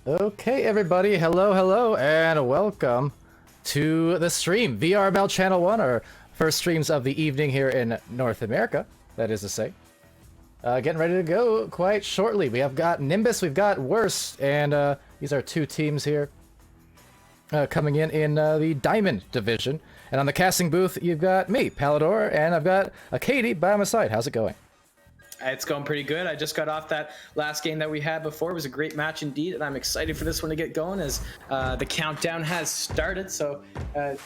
Okay, everybody, hello, and welcome to the stream. VRML Channel 1, our first streams of the evening here in North America, that is to say. Getting ready to go quite shortly. We have got Nimbus, we've got Worst, and these are two teams here coming in the Diamond Division. And on the casting booth, you've got me, Palidore, and I've got Acadie by my side. How's it going? It's going pretty good. I just got off that last game that we had before. It was a great match indeed, and I'm excited for this one to get going as the countdown has started. So,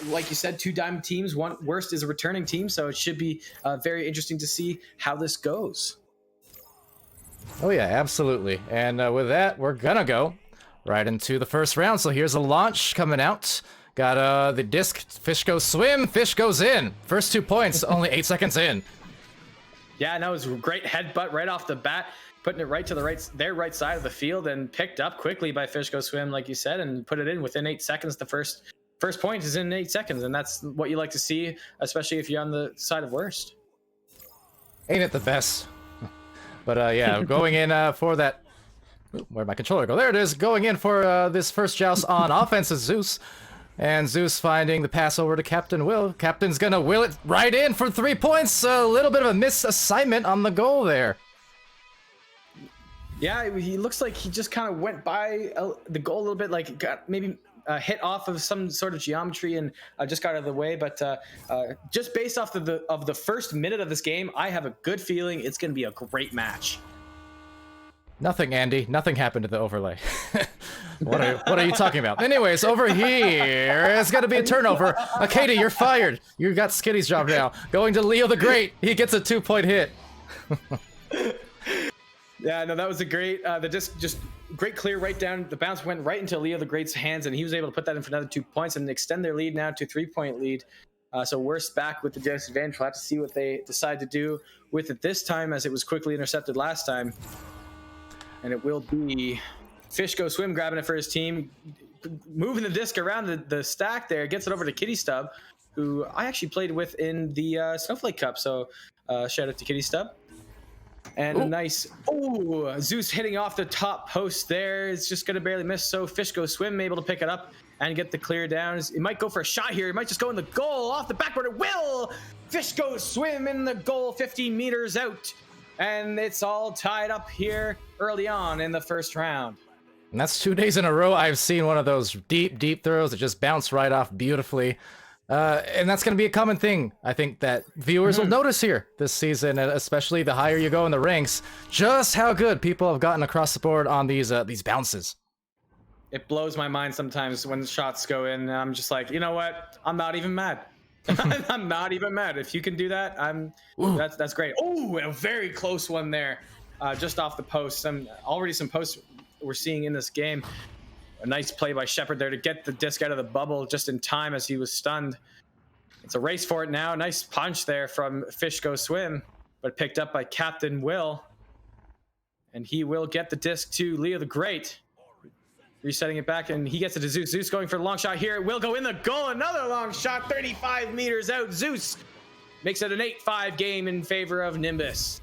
like you said, two Diamond teams. One Worst is a returning team, so it should be very interesting to see how this goes. Oh yeah, absolutely. And with that, we're gonna go right into the first round. So here's a launch coming out. Got the disc, fish goes swim, fish goes in. First 2 points, only 8 seconds in. Yeah, no, it was a great headbutt right off the bat, putting it right to their right side of the field, and picked up quickly by Fish Go Swim, like you said, and put it in within 8 seconds. The first point is in 8 seconds, and that's what you like to see, especially if you're on the side of worst. Ain't it the best? But yeah, going in for that. Where'd my controller go? There it is. Going in for this first joust on offense is Zeus. And Zeus finding the pass over to Captain Will. Captain's gonna will it right in for 3 points. A little bit of a misassignment on the goal there. Yeah, he looks like he just kind of went by the goal a little bit, like got maybe hit off of some sort of geometry and just got out of the way. But just based off of the first minute of this game, I have a good feeling it's going to be a great match. Nothing, Andy. Nothing happened to the overlay. What are you talking about? Anyways, over here, it's going to be a turnover. Acadie, you're fired. You got Skitty's job now. Going to Leo the Great. He gets a 2-point hit. Yeah, no, that was a great, the disc just great clear right down. The bounce went right into Leo the Great's hands, and he was able to put that in for another 2 points and extend their lead now to a 3-point lead. So Worst back with the disadvantage. We'll have to see what they decide to do with it this time, as it was quickly intercepted last time. And it will be Fish Go Swim grabbing it for his team, moving the disc around the stack there, gets it over to Kitty Stub, who I actually played with in the Snowflake Cup. So shout out to Kitty Stub. And a nice, Zeus hitting off the top post there. It's just going to barely miss. So Fish Go Swim able to pick it up and get the clear down. It might go for a shot here. It might just go in the goal off the backboard. It will. Fish Go Swim in the goal 15 meters out. And it's all tied up here early on in the first round. And that's 2 days in a row I've seen one of those deep, deep throws that just bounce right off beautifully. And that's going to be a common thing, I think, that viewers will notice here this season, and especially the higher you go in the ranks, just how good people have gotten across the board on these bounces. It blows my mind sometimes when the shots go in, and I'm just like, you know what? I'm not even mad. I'm not even mad. If you can do that, that's great. Oh, a very close one there, just off the post. Already some posts we're seeing in this game. A nice play by Shepard there to get the disc out of the bubble just in time as he was stunned. It's a race for it now. Nice punch there from Fish Go Swim, but picked up by Captain Will. And he will get the disc to Leo the Great. Resetting it back, and he gets it to Zeus. Zeus going for the long shot here. It will go in the goal. Another long shot, 35 meters out. Zeus makes it an 8-5 game in favor of Nimbus.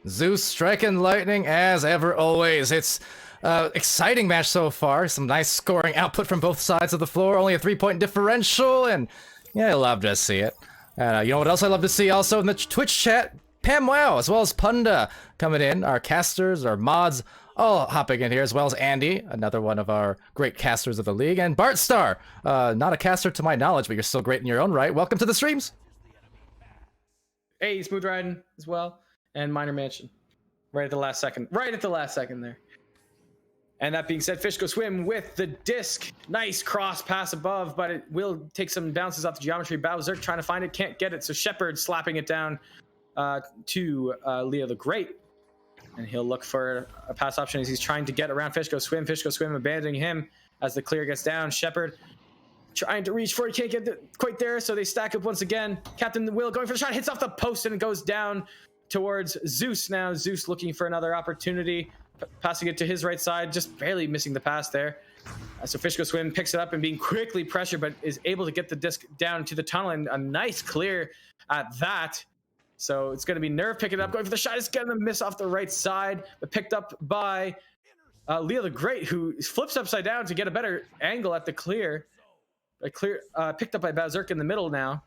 Zeus striking lightning as ever, always. It's exciting match so far. Some nice scoring output from both sides of the floor. Only a 3-point differential, and yeah, I love to see it. You know what else I love to see also in the Twitch chat? Pam Wow, as well as Punda coming in. Our casters, our mods, all hopping in here, as well as Andy, another one of our great casters of the league, and Bart Star, not a caster to my knowledge, but you're still great in your own right. Welcome to the streams. Hey, Smooth Riding as well, and Minor Mansion, right at the last second there. And that being said, Fish Go Swim with the disc. Nice cross pass above, but it will take some bounces off the geometry. Bowser trying to find it, can't get it. So Shepard slapping it down to Leo the Great. And he'll look for a pass option as he's trying to get around Fish Go Swim. Fish Go Swim abandoning him as the clear gets down. Shepard trying to reach for it, can't get quite there, so they stack up once again. Captain Will going for the shot, hits off the post and goes down towards Zeus now. Zeus looking for another opportunity, passing it to his right side, just barely missing the pass there. So Fish Go Swim picks it up and being quickly pressured, but is able to get the disc down to the tunnel, and a nice clear at that. So it's going to be Nerve picking it up, going for the shot. It's going to miss off the right side, but picked up by Leo the Great, who flips upside down to get a better angle at the clear. Picked up by Bowserk in the middle now.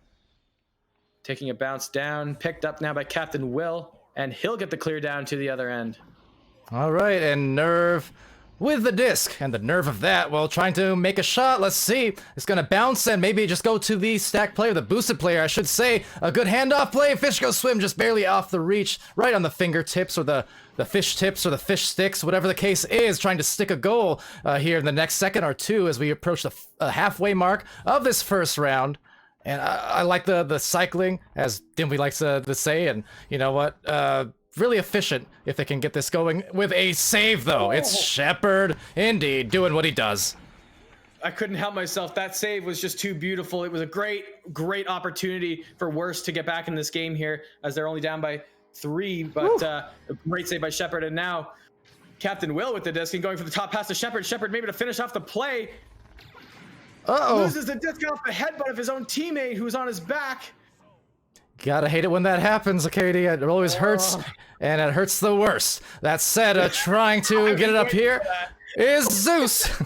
Taking a bounce down, picked up now by Captain Will, and he'll get the clear down to the other end. All right, and Nerve with the disc, and the nerve of that while trying to make a shot. Let's see. It's going to bounce and maybe just go to the stack player, the boosted player, I should say. A good handoff play. Fish Go Swim just barely off the reach, right on the fingertips or the fish tips or the fish sticks, whatever the case is, trying to stick a goal here in the next second or two as we approach the halfway mark of this first round. And I like the cycling, as Dimby likes to say, and you know what? Really efficient if they can get this going with a save, though. It's Shepard, indeed, doing what he does. I couldn't help myself. That save was just too beautiful. It was a great opportunity for Worst to get back in this game here, as they're only down by 3. But a great save by Shepard, and now Captain Will with the disc and going for the top pass to Shepard. Shepard maybe to finish off the play. Loses the disc off the headbutt of his own teammate who's on his back. Gotta hate it when that happens, Acadie. It always hurts, and it hurts the worst. That said, trying to get it up here is Zeus.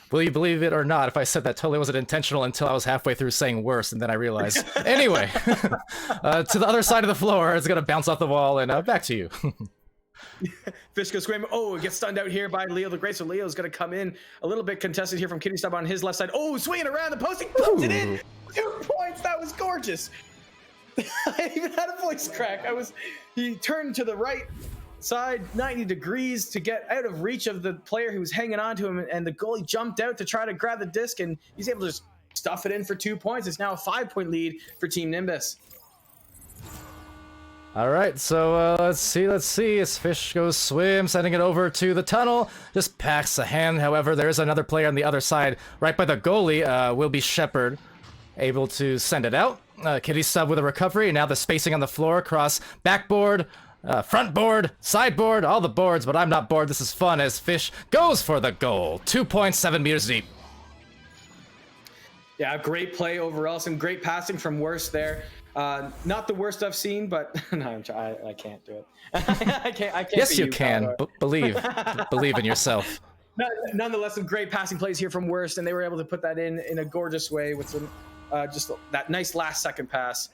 Will you believe it or not, if I said that totally wasn't intentional until I was halfway through saying worse, and then I realized. Anyway, to the other side of the floor, it's gonna bounce off the wall, and back to you. Fish goes screaming. Oh, it gets stunned out here by Leo the Great. So Leo's going to come in a little bit contested here from Kitty Stub on his left side. Oh, swinging around the post. He puts it in. 2 points. That was gorgeous. I even had a voice crack. He turned to the right side 90 degrees to get out of reach of the player who was hanging on to him. And the goalie jumped out to try to grab the disc. And he's able to just stuff it in for 2 points. It's now a 5-point lead for Team Nimbus. All right, so let's see. As Fish goes swim, sending it over to the tunnel, just packs a hand. However, there is another player on the other side, right by the goalie. Will be Shepard, able to send it out. Kitty Stub with a recovery. Now the spacing on the floor across backboard, front board, sideboard, all the boards. But I'm not bored. This is fun as Fish goes for the goal. 2.7 meters deep. Yeah, great play overall. Some great passing from Worst there. Not the worst I've seen, but no, I can't do it. I can't. Yes, you can. Believe in yourself. Nonetheless, some great passing plays here from Worst, and they were able to put that in a gorgeous way with some just that nice last second pass.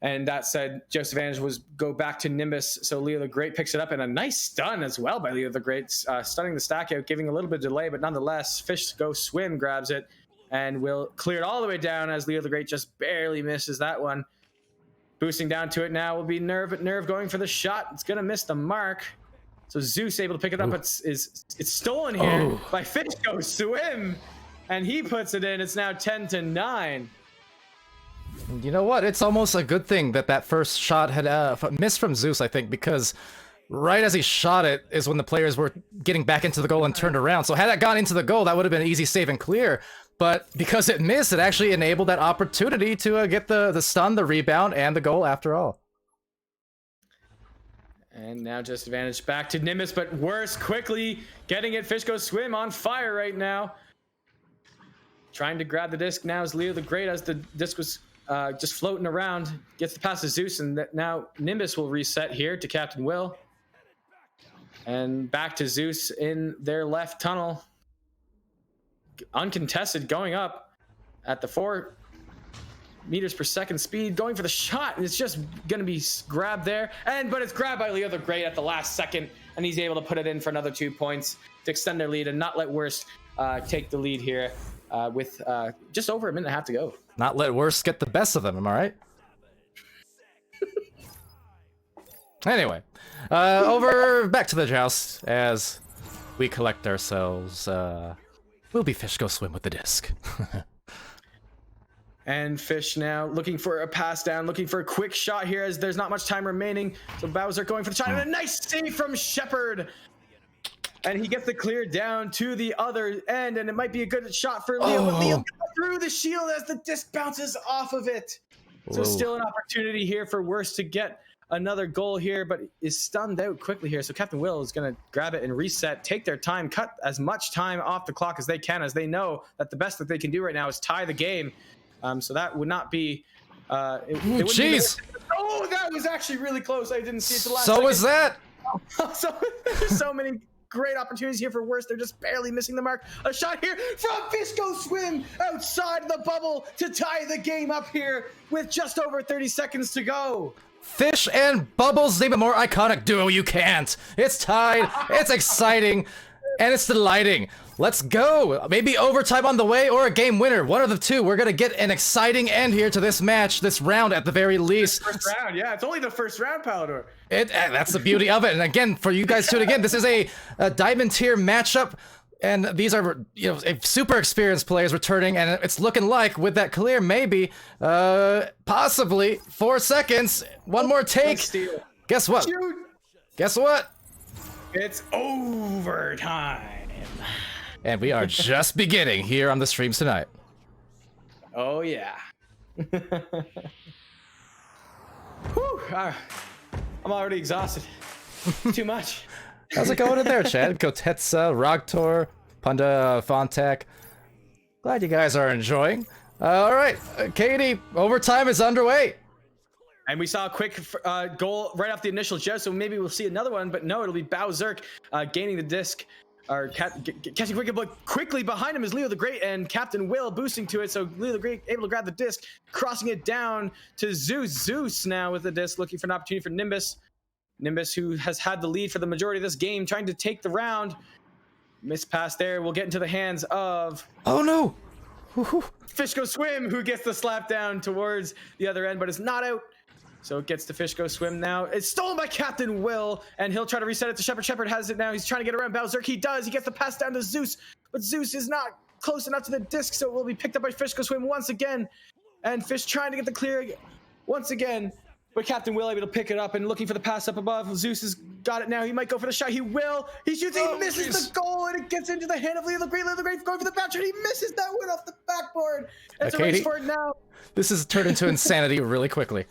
And that said, Joseph Ange was go back to Nimbus. So Leo the Great picks it up, and a nice stun as well by Leo the Great, stunning the stack out, giving a little bit of delay, but nonetheless, Fish go swim, grabs it. And will clear it all the way down as Leo the Great just barely misses that one. Boosting down to it now will be Nerve, but Nerve going for the shot. It's going to miss the mark. So Zeus able to pick it up. It's stolen here by Fish goes swim. And he puts it in. It's now 10-9. You know what? It's almost a good thing that first shot had missed from Zeus, I think, because right as he shot it is when the players were getting back into the goal and turned around. So had that gone into the goal, that would have been an easy save and clear. But because it missed, it actually enabled that opportunity to get the stun, the rebound, and the goal after all. And now just advantage back to Nimbus, but Worst quickly getting it. Fish goes swim on fire right now. Trying to grab the disc now is Leo the Great as the disc was just floating around. Gets the pass to Zeus, and now Nimbus will reset here to Captain Will. And back to Zeus in their left tunnel. Uncontested, going up at the 4 meters per second speed, going for the shot, and it's just gonna be grabbed there, but it's grabbed by Leo the Great at the last second, and he's able to put it in for another 2 points to extend their lead and not let Worst take the lead here with just over a minute and a half to go. Not let Worst get the best of them, am I right? Anyway, over back to the joust as we collect ourselves. Will be Fish go swim with the disc. And Fish now looking for a pass down, looking for a quick shot here as there's not much time remaining. So Bowser going for the shot, and a nice save from Shepard. And he gets the clear down to the other end, and it might be a good shot for Leo. But Leo through the shield as the disc bounces off of it. So still an opportunity here for Worst to get another goal here, but is stunned out quickly here. So Captain Will is going to grab it and reset, take their time, cut as much time off the clock as they can, as they know that the best that they can do right now is tie the game. So that would not be... Jeez! Oh, that was actually really close. I didn't see it the last So second. was that! So there's so many great opportunities here for Worst. They're just barely missing the mark. A shot here from Fish go swim outside the bubble to tie the game up here with just over 30 seconds to go. Fish and Bubbles name a more iconic duo you can't. It's tied, it's exciting, and it's delighting. Let's go. Maybe overtime on the way or a game winner. One of the two. We're gonna get an exciting end here to this match, this round at the very least. First round, yeah. It's only the first round, Palidore. That's the beauty of it. And again, for you guys too, again, this is a diamond tier matchup. And these are, super experienced players returning, and it's looking like with that clear, maybe, possibly 4 seconds, one more take. Guess what? Shoot. Guess what? It's overtime. and we are just beginning here on the streams tonight. Oh yeah. Whew, I'm already exhausted. Too much. How's it going in there, Chad? Kotetsa, Rogtor, Punda, Fontek. Glad you guys are enjoying. All right, Katie, overtime is underway. And we saw a quick goal right off the initial jet, so maybe we'll see another one, but no, it'll be Bowzerk gaining the disc, or catching quickly behind him is Leo the Great and Captain Will boosting to it, so Leo the Great able to grab the disc, crossing it down to Zeus. Zeus now with the disc, looking for an opportunity for Nimbus. Nimbus, who has had the lead for the majority of this game, trying to take the round. Missed pass there, will get into the hands of... Oh no! Fish Go Swim, who gets the slap down towards the other end, but it's not out. So it gets to Fish Go Swim now. It's stolen by Captain Will, and he'll try to reset it to Shepard. Shepard has it now. He's trying to get around Bowzerk. He does. He gets the pass down to Zeus, but Zeus is not close enough to the disc, so it will be picked up by Fish Go Swim once again. And Fish trying to get the clear once again, but Captain Will able to pick it up and looking for the pass up above. Zeus has got it now. He might go for the shot. He will. He shoots. He misses the goal, and it gets into the hand of Leo the Great. Leo the Great going for the bouncer. He misses that one off the backboard. It's a race for it now. This has turned into insanity really quickly.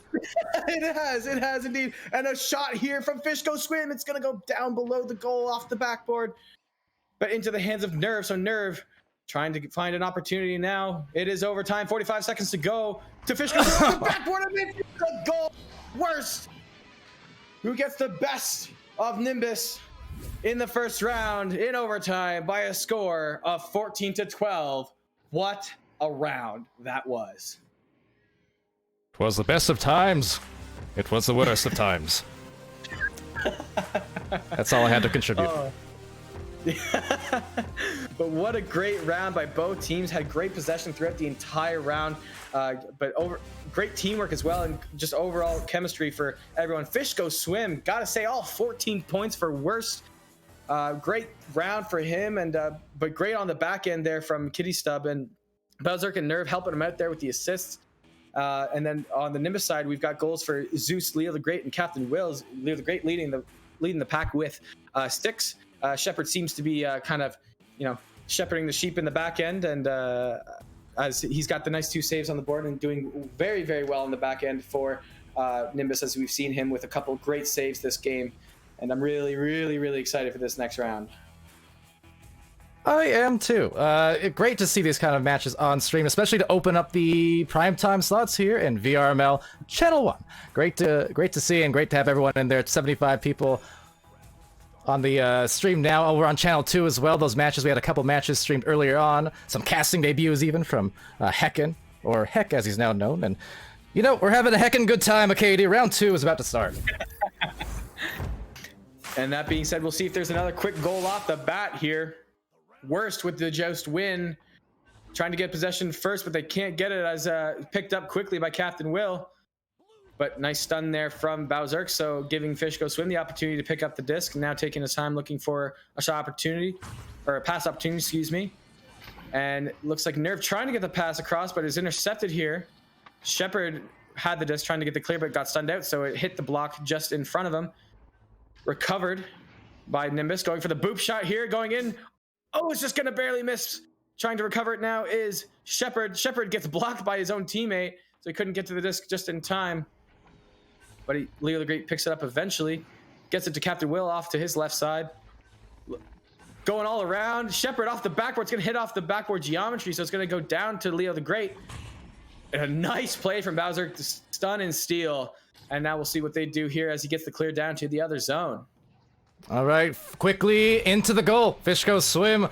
It has indeed. And a shot here from Fish Go Swim. It's going to go down below the goal off the backboard, but into the hands of Nerve. So Nerve trying to find an opportunity now. It is overtime. 45 seconds to go. To Fish Go Swim off the backboard, and it's the goal. Worst. Who gets the best of Nimbus in the first round in overtime by a score of 14-12. What a round that was. It was the best of times. It was the worst of times. That's all I had to contribute. But what a great round by both teams. Had great possession throughout the entire round, but great teamwork as well, and just overall chemistry for everyone. Fish Go Swim, gotta say, all 14 points for worst. Great round for him, and but great on the back end there from Kitty Stub, and Bowzerk and Nerve helping him out there with the assists. And then on the Nimbus side, we've got goals for Zeus, Leo the Great, and Captain Wills. Leo the Great leading the pack with sticks. Shepard seems to be kind of, shepherding the sheep in the back end, and as he's got the nice 2 saves on the board and doing very, very well in the back end for Nimbus, as we've seen him with a couple great saves this game. And I'm really, really, really excited for this next round. I am too. Great to see these kind of matches on stream, especially to open up the primetime slots here in VRML Channel 1. Great to see, and great to have everyone in there. It's 75 people on the stream now. Oh, we're on Channel 2 as well. Those matches, we had a couple matches streamed earlier on. Some casting debuts even from Heckin, or Heck as he's now known. And, we're having a heckin' good time, Acadie. Round 2 is about to start. And that being said, we'll see if there's another quick goal off the bat here. Worst with the Joust win. Trying to get possession first, but they can't get it, as picked up quickly by Captain Will. But nice stun there from Bowzerk, so giving Fish Go Swim the opportunity to pick up the disc. Now taking his time looking for a shot opportunity, or a pass opportunity, excuse me. And looks like Nerve trying to get the pass across, but is intercepted here. Shepard had the disc trying to get the clear, but got stunned out, so it hit the block just in front of him. Recovered by Nimbus, going for the boop shot here, going in. Oh, it's just gonna barely miss. Trying to recover it now is Shepard. Shepard gets blocked by his own teammate, so he couldn't get to the disc just in time. But Leo the Great picks it up eventually. Gets it to Captain Will off to his left side. Going all around. Shepard off the backboard. It's going to hit off the backboard geometry, so it's going to go down to Leo the Great. And a nice play from Bowser to stun and steal. And now we'll see what they do here as he gets the clear down to the other zone. All right, quickly into the goal. Fish Go Swim.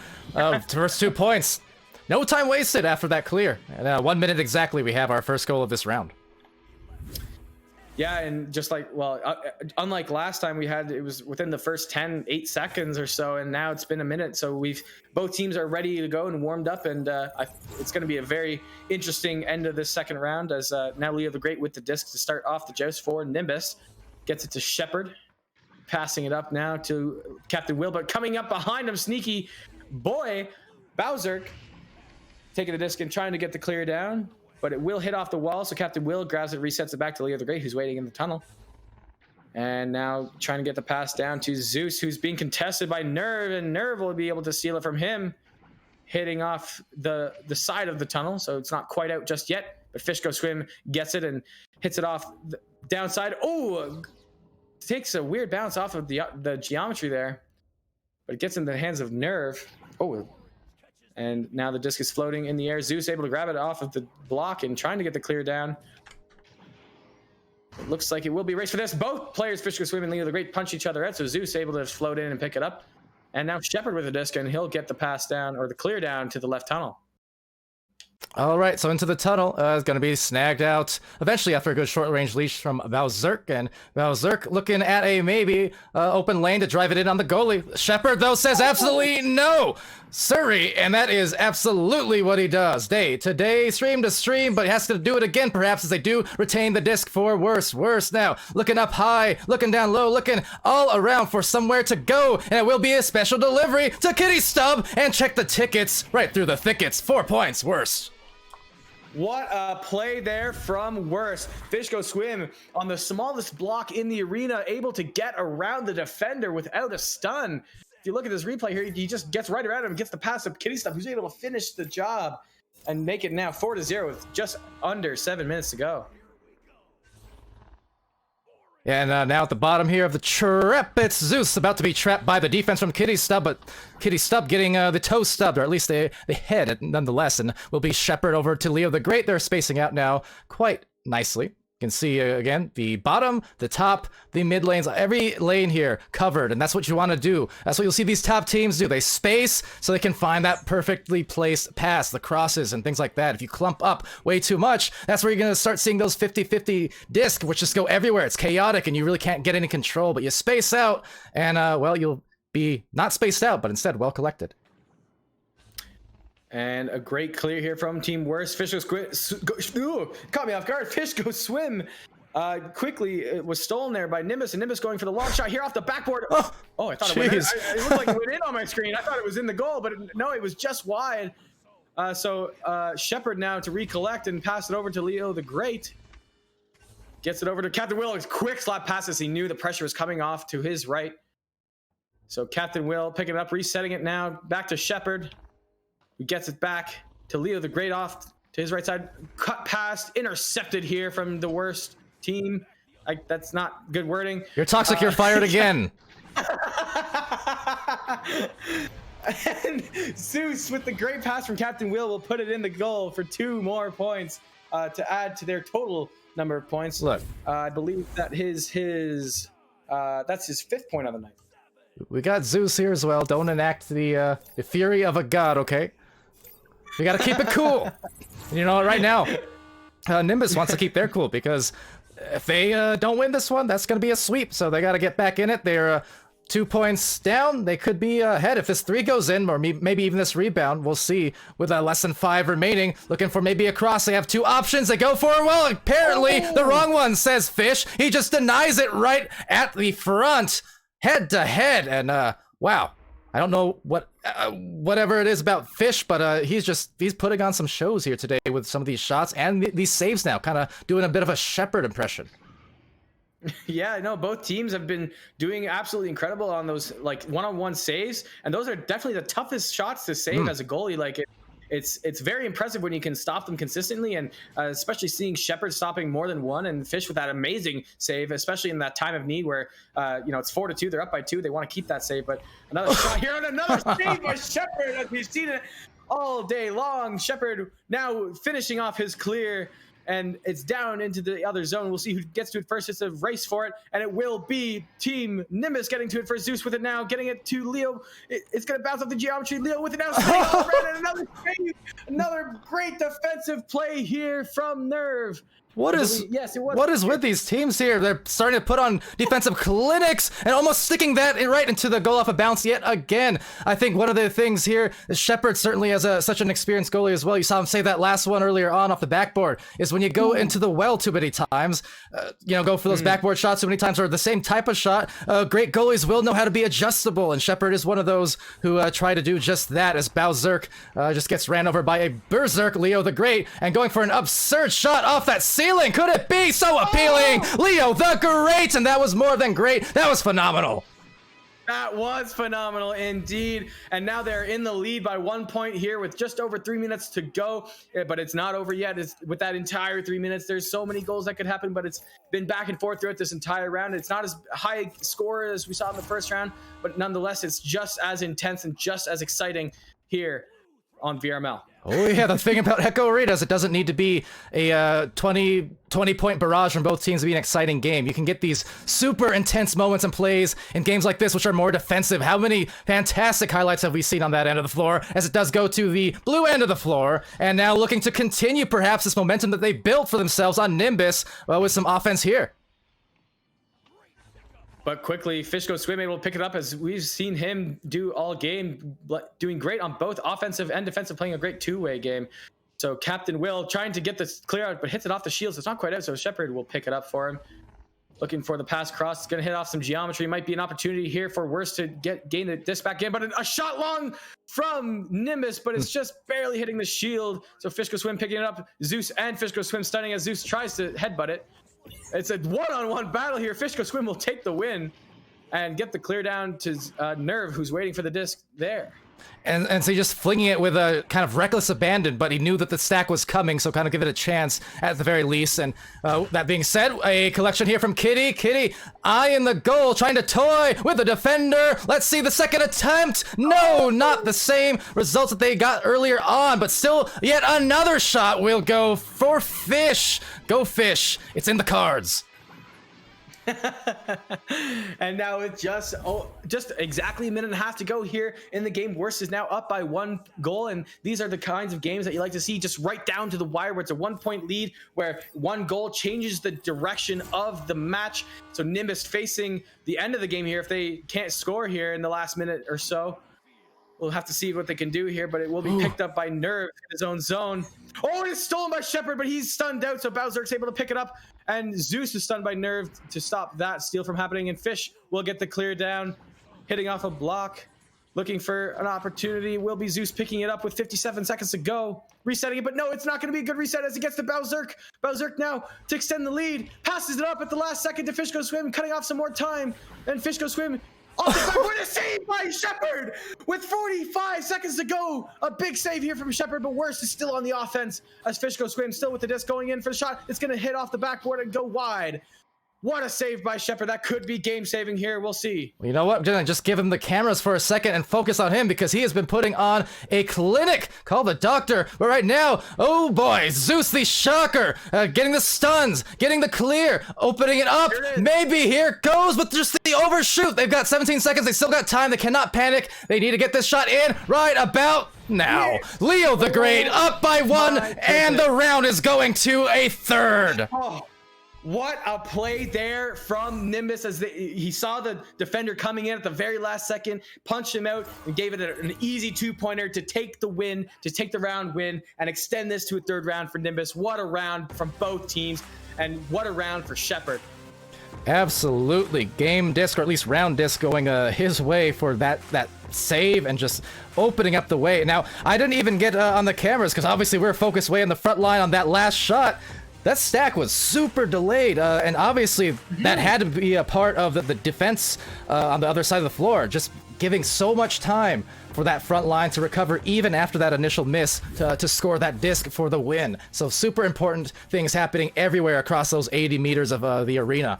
First 2 points. No time wasted after that clear. And 1 minute exactly, we have our first goal of this round. Yeah, and just like, unlike last time it was within the first 8 seconds or so, and now it's been a minute. So both teams are ready to go and warmed up, and it's going to be a very interesting end of this second round, as now Leo the Great with the disc to start off the joust for Nimbus. Gets it to Shepard, passing it up now to Captain Will, but coming up behind him, sneaky boy, Bowzerk, taking the disc and trying to get the clear down. But it will hit off the wall, so Captain Will grabs it, resets it back to Leo the Great, who's waiting in the tunnel. And now trying to get the pass down to Zeus, who's being contested by Nerve, and Nerve will be able to steal it from him. hitting off the side of the tunnel, so it's not quite out just yet. But Fish Go Swim gets it and hits it off the downside. Oh, takes a weird bounce off of the geometry there, but it gets in the hands of Nerve. Oh, and now the disc is floating in the air. Zeus able to grab it off of the block and trying to get the clear down. It looks like it will be a race for this. Both players, Fish Go Swim and Leo the Great, punch each other out, so Zeus able to float in and pick it up. And now Shepard with the disc, and he'll get the pass down, or the clear down, to the left tunnel. All right, so into the tunnel is going to be snagged out eventually after a good short-range leash from Valzerk, and Valzerk looking at a maybe open lane to drive it in on the goalie. Shepard, though, says absolutely no, sorry, and that is absolutely what he does. Day to day, stream to stream, but he has to do it again, perhaps, as they do retain the disc for worse now. Looking up high, looking down low, looking all around for somewhere to go, and it will be a special delivery to Kitty Stub, and check the tickets right through the thickets. 4 points, worse. What a play there from Worst. Fish Go Swim on the smallest block in the arena, able to get around the defender without a stun. If you look at this replay here, he just gets right around him and gets the pass of Kitty Stuff, who's able to finish the job and make it now 4-0 with just under 7 minutes to go. And now at the bottom here of the trap, it's Zeus about to be trapped by the defense from Kitty Stub, but Kitty Stub getting the toe stubbed, or at least the head nonetheless, and will be Shepard over to Leo the Great. They're spacing out now quite nicely. You can see, again, the bottom, the top, the mid lanes, every lane here covered, and that's what you want to do. That's what you'll see these top teams do. They space so they can find that perfectly placed pass, the crosses, and things like that. If you clump up way too much, that's where you're going to start seeing those 50-50 discs, which just go everywhere. It's chaotic, and you really can't get any control, but you space out, and, well, you'll be not spaced out, but instead well collected. And a great clear here from Team Worst. Fish Go caught me off guard. Fish Go Swim quickly it was stolen there by Nimbus, and Nimbus going for the long shot here off the backboard. Oh, I thought it went in. It looked like it went in on my screen. I thought it was in the goal, but no, it was just wide. So Shepard now to recollect and pass it over to Leo the Great. Gets it over to Captain Will. Quick slap passes. He knew the pressure was coming off to his right. So Captain Will picking it up, resetting it now. Back to Shepard. He gets it back to Leo the Great off to his right side. Cut past, intercepted here from the Worst team. That's not good wording. You're toxic, you're fired again. And Zeus with the great pass from Captain Will put it in the goal for 2 more points to add to their total number of points. Look, I believe that that's his 5th point of the night. We got Zeus here as well. Don't enact the fury of a god, okay? We gotta keep it cool. You know, right now, Nimbus wants to keep their cool, because if they don't win this one, that's gonna be a sweep. So they gotta get back in it. They're 2 points down. They could be ahead if this 3 goes in, or maybe even this rebound. We'll see. With less than 5 remaining, looking for maybe a cross. They have 2 options. They go for it. Well, apparently the wrong one, says Fish. He just denies it right at the front, head to head, and wow. I don't know whatever it is about Fish, but he's putting on some shows here today with some of these shots and these saves now, kind of doing a bit of a Shepard impression. Yeah, I know both teams have been doing absolutely incredible on those like one-on-one saves, and those are definitely the toughest shots to save as a goalie. Like it's very impressive when you can stop them consistently, and especially seeing Shepard stopping more than one, and Fish with that amazing save, especially in that time of need where it's 4-2, they're up by 2, they want to keep that save, but another shot here and another save by Shepard, as we've seen it all day long. Shepard now finishing off his clear, and it's down into the other zone. We'll see who gets to it first. It's a race for it, and it will be Team Nimbus getting to it first. Zeus with it now, getting it to Leo. It's going to bounce off the geometry. Leo with it now. And another save. Another great defensive play here from Nerve. What is with these teams here? They're starting to put on defensive clinics and almost sticking that right into the goal off a bounce yet again. I think one of the things here is Shepard certainly has such an experienced goalie as well. You saw him save that last one earlier on off the backboard. Is when you go into the well too many times, go for those backboard shots too many times, or the same type of shot. Great goalies will know how to be adjustable, and Shepard is one of those who try to do just that. As Bowzerk just gets ran over by a Berserk, Leo the Great, and going for an absurd shot off that ceiling. Could it be so appealing? Leo the Great, and that was more than great. That was phenomenal. That was phenomenal indeed. And now they're in the lead by 1 point here with just over 3 minutes to go. But it's not over yet. It's, with that entire 3 minutes, there's so many goals that could happen, but it's been back and forth throughout this entire round. It's not as high a score as we saw in the first round, but nonetheless, it's just as intense and just as exciting here on VRML. Oh yeah, the thing about Echo Arena is it doesn't need to be a 20 point barrage from both teams to be an exciting game. You can get these super intense moments and plays in games like this, which are more defensive. How many fantastic highlights have we seen on that end of the floor, as it does go to the blue end of the floor, and now looking to continue perhaps this momentum that they built for themselves on Nimbus with some offense here. But quickly, Fishko Swim able to pick it up, as we've seen him do all game, doing great on both offensive and defensive, playing a great two-way game. So Captain Will trying to get this clear out, but hits it off the shields. It's not quite out, so Shepard will pick it up for him. Looking for the pass cross. It's going to hit off some geometry. Might be an opportunity here for Worst to gain this back in, but a shot long from Nimbus, but it's just barely hitting the shield. So Fishko Swim picking it up. Zeus and Fishko Swim stunning as Zeus tries to headbutt it. It's a one-on-one battle here. Fishko Swim will take the win and get the clear down to Nerve, who's waiting for the disc there. And so just flinging it with a kind of reckless abandon, but he knew that the stack was coming, so kind of give it a chance at the very least. And that being said, a collection here from Kitty. Kitty, eye in the goal, trying to toy with the defender. Let's see the second attempt. No, not the same results that they got earlier on, but still yet another shot will go for Fish. Go Fish. It's in the cards. And now with just exactly a minute and a half to go here in the game, Worst is now up by 1 goal, and these are the kinds of games that you like to see, just right down to the wire, where it's a 1 point lead, where 1 goal changes the direction of the match. So Nimbus facing the end of the game here if they can't score here in the last minute or so. We'll have to see what they can do here, but it will be picked up by Nerve in his own zone. Oh, it's stolen by Shepard, but he's stunned out, so Bowser's able to pick it up, and Zeus is stunned by Nerve to stop that steal from happening, and Fish will get the clear down, hitting off a block, looking for an opportunity. Will be Zeus picking it up with 57 seconds to go, resetting it, but no, it's not going to be a good reset as he gets to Bowserk. Bowserk now to extend the lead, passes it up at the last second to Fishko Swim, cutting off some more time, and Fishko Swim off the back with a save by Shepard with 45 seconds to go. A big save here from Shepard, but Worst is still on the offense as Fishko Swim still with the disc going in for the shot. It's going to hit off the backboard and go wide. What a save by Shepard. That could be game saving here. We'll see. Well, you know what? I'm gonna just give him the cameras for a second and focus on him, because he has been putting on a clinic. Call the doctor. But right now, oh boy, Zeus the Shocker, getting the stuns, getting the clear, opening it up. Maybe here it goes with just the overshoot. They've got 17 seconds. They still got time. They cannot panic. They need to get this shot in right about now. Yes. Leo the Great up by 1, and the round is going to a third. Oh. What a play there from Nimbus, as he saw the defender coming in at the very last second, punched him out, and gave it an easy 2-pointer to take the win, to take the round win, and extend this to a 3rd round for Nimbus. What a round from both teams, and what a round for Shepard. Absolutely. Game disc, or at least round disc, going his way for that save and just opening up the way. Now, I didn't even get on the cameras, because obviously we're focused way on the front line on that last shot. That stack was super delayed, and obviously that had to be a part of the defense on the other side of the floor, just giving so much time for that front line to recover even after that initial miss to score that disc for the win. So super important things happening everywhere across those 80 meters of the arena.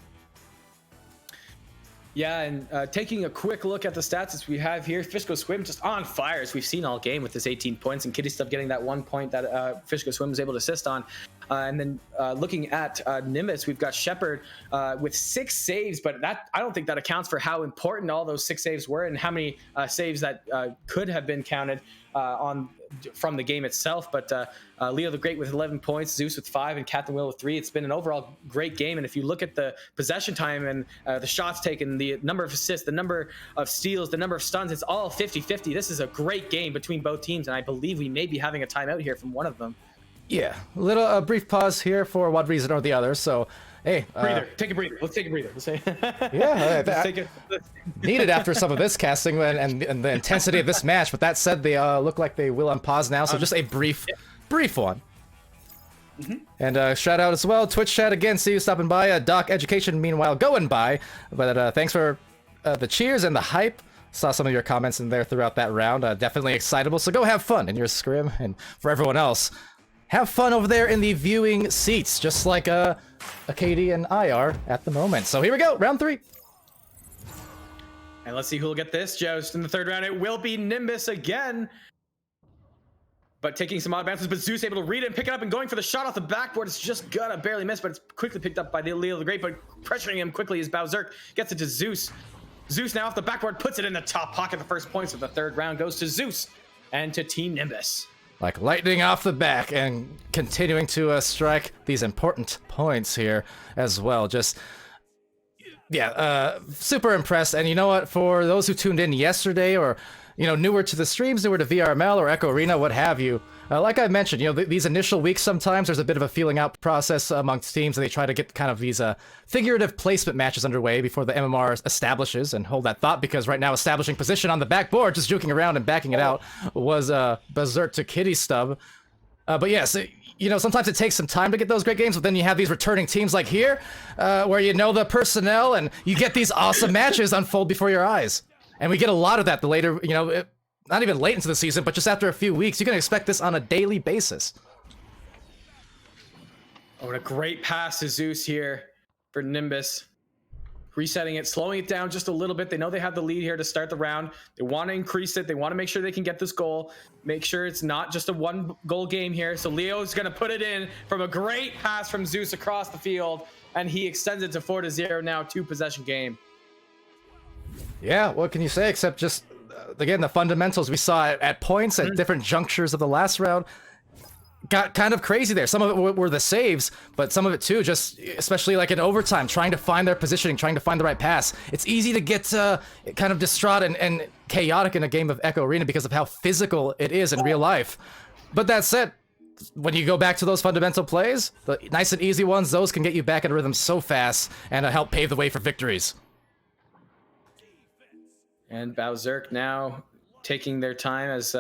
Yeah, and taking a quick look at the stats as we have here, Fishko Swim just on fire, as we've seen all game with his 18 points, and Kitty Stuff getting that 1 point that Fishko Swim was able to assist on. And then looking at Nimbus, we've got Shepard with 6 saves, but that I don't think that accounts for how important all those 6 saves were and how many saves that could have been counted from the game itself. But Leo the Great with 11 points, Zeus with 5, and Captain Will with 3. It's been an overall great game, and if you look at the possession time and the shots taken, the number of assists, the number of steals, the number of stuns, it's all 50-50. This is a great game between both teams, and I believe we may be having a timeout here from one of them. Yeah, a brief pause here for one reason or the other. So, hey, breather. Take a breather. Let's take a breather. Yeah, needed after some of this casting and the intensity of this match. But that said, they look like they will on pause now. So just a brief one. And shout out as well, Twitch chat again. See you stopping by. Doc Education, meanwhile, going by. But thanks for the cheers and the hype. Saw some of your comments in there throughout that round. Definitely excitable. So go have fun in your scrim, and for everyone else, have fun over there in the viewing seats, just like Acadie and I are at the moment. So here we go, round 3. And let's see who will get this joust in the third round. It will be Nimbus again. But taking some odd bounces, but Zeus able to read it and pick it up and going for the shot off the backboard. It's just gonna barely miss, but it's quickly picked up by Leo the Great, but pressuring him quickly as Bowzerk gets it to Zeus. Zeus now off the backboard, puts it in the top pocket. The first points of the third round goes to Zeus and to Team Nimbus. Like lightning off the back and continuing to strike these important points here as well. Just, yeah, super impressed. And you know what, for those who tuned in yesterday or newer to the streams, newer to VRML or Echo Arena, what have you. Like I mentioned, these initial weeks, sometimes there's a bit of a feeling out process amongst teams, and they try to get kind of these figurative placement matches underway before the MMR establishes. And hold that thought, because right now establishing position on the backboard, just juking around and backing it out, was Berserk to Kitty Stub. But yes, sometimes it takes some time to get those great games, but then you have these returning teams like here, where you know the personnel, and you get these awesome matches unfold before your eyes. And we get a lot of that the later, not even late into the season, but just after a few weeks. You can expect this on a daily basis. Oh, what a great pass to Zeus here for Nimbus. Resetting it, slowing it down just a little bit. They know they have the lead here to start the round. They want to increase it. They want to make sure they can get this goal. Make sure it's not just a 1-goal game here. So Leo's going to put it in from a great pass from Zeus across the field. And he extends it to 4-0 now, 2-possession game. Yeah, what can you say except just, again, the fundamentals we saw at points at different junctures of the last round got kind of crazy there. Some of it were the saves, but some of it too, just especially like in overtime, trying to find their positioning, trying to find the right pass. It's easy to get kind of distraught and chaotic in a game of Echo Arena because of how physical it is in real life. But that said, when you go back to those fundamental plays, the nice and easy ones, those can get you back in rhythm so fast and help pave the way for victories. And Bowzerk now taking their time as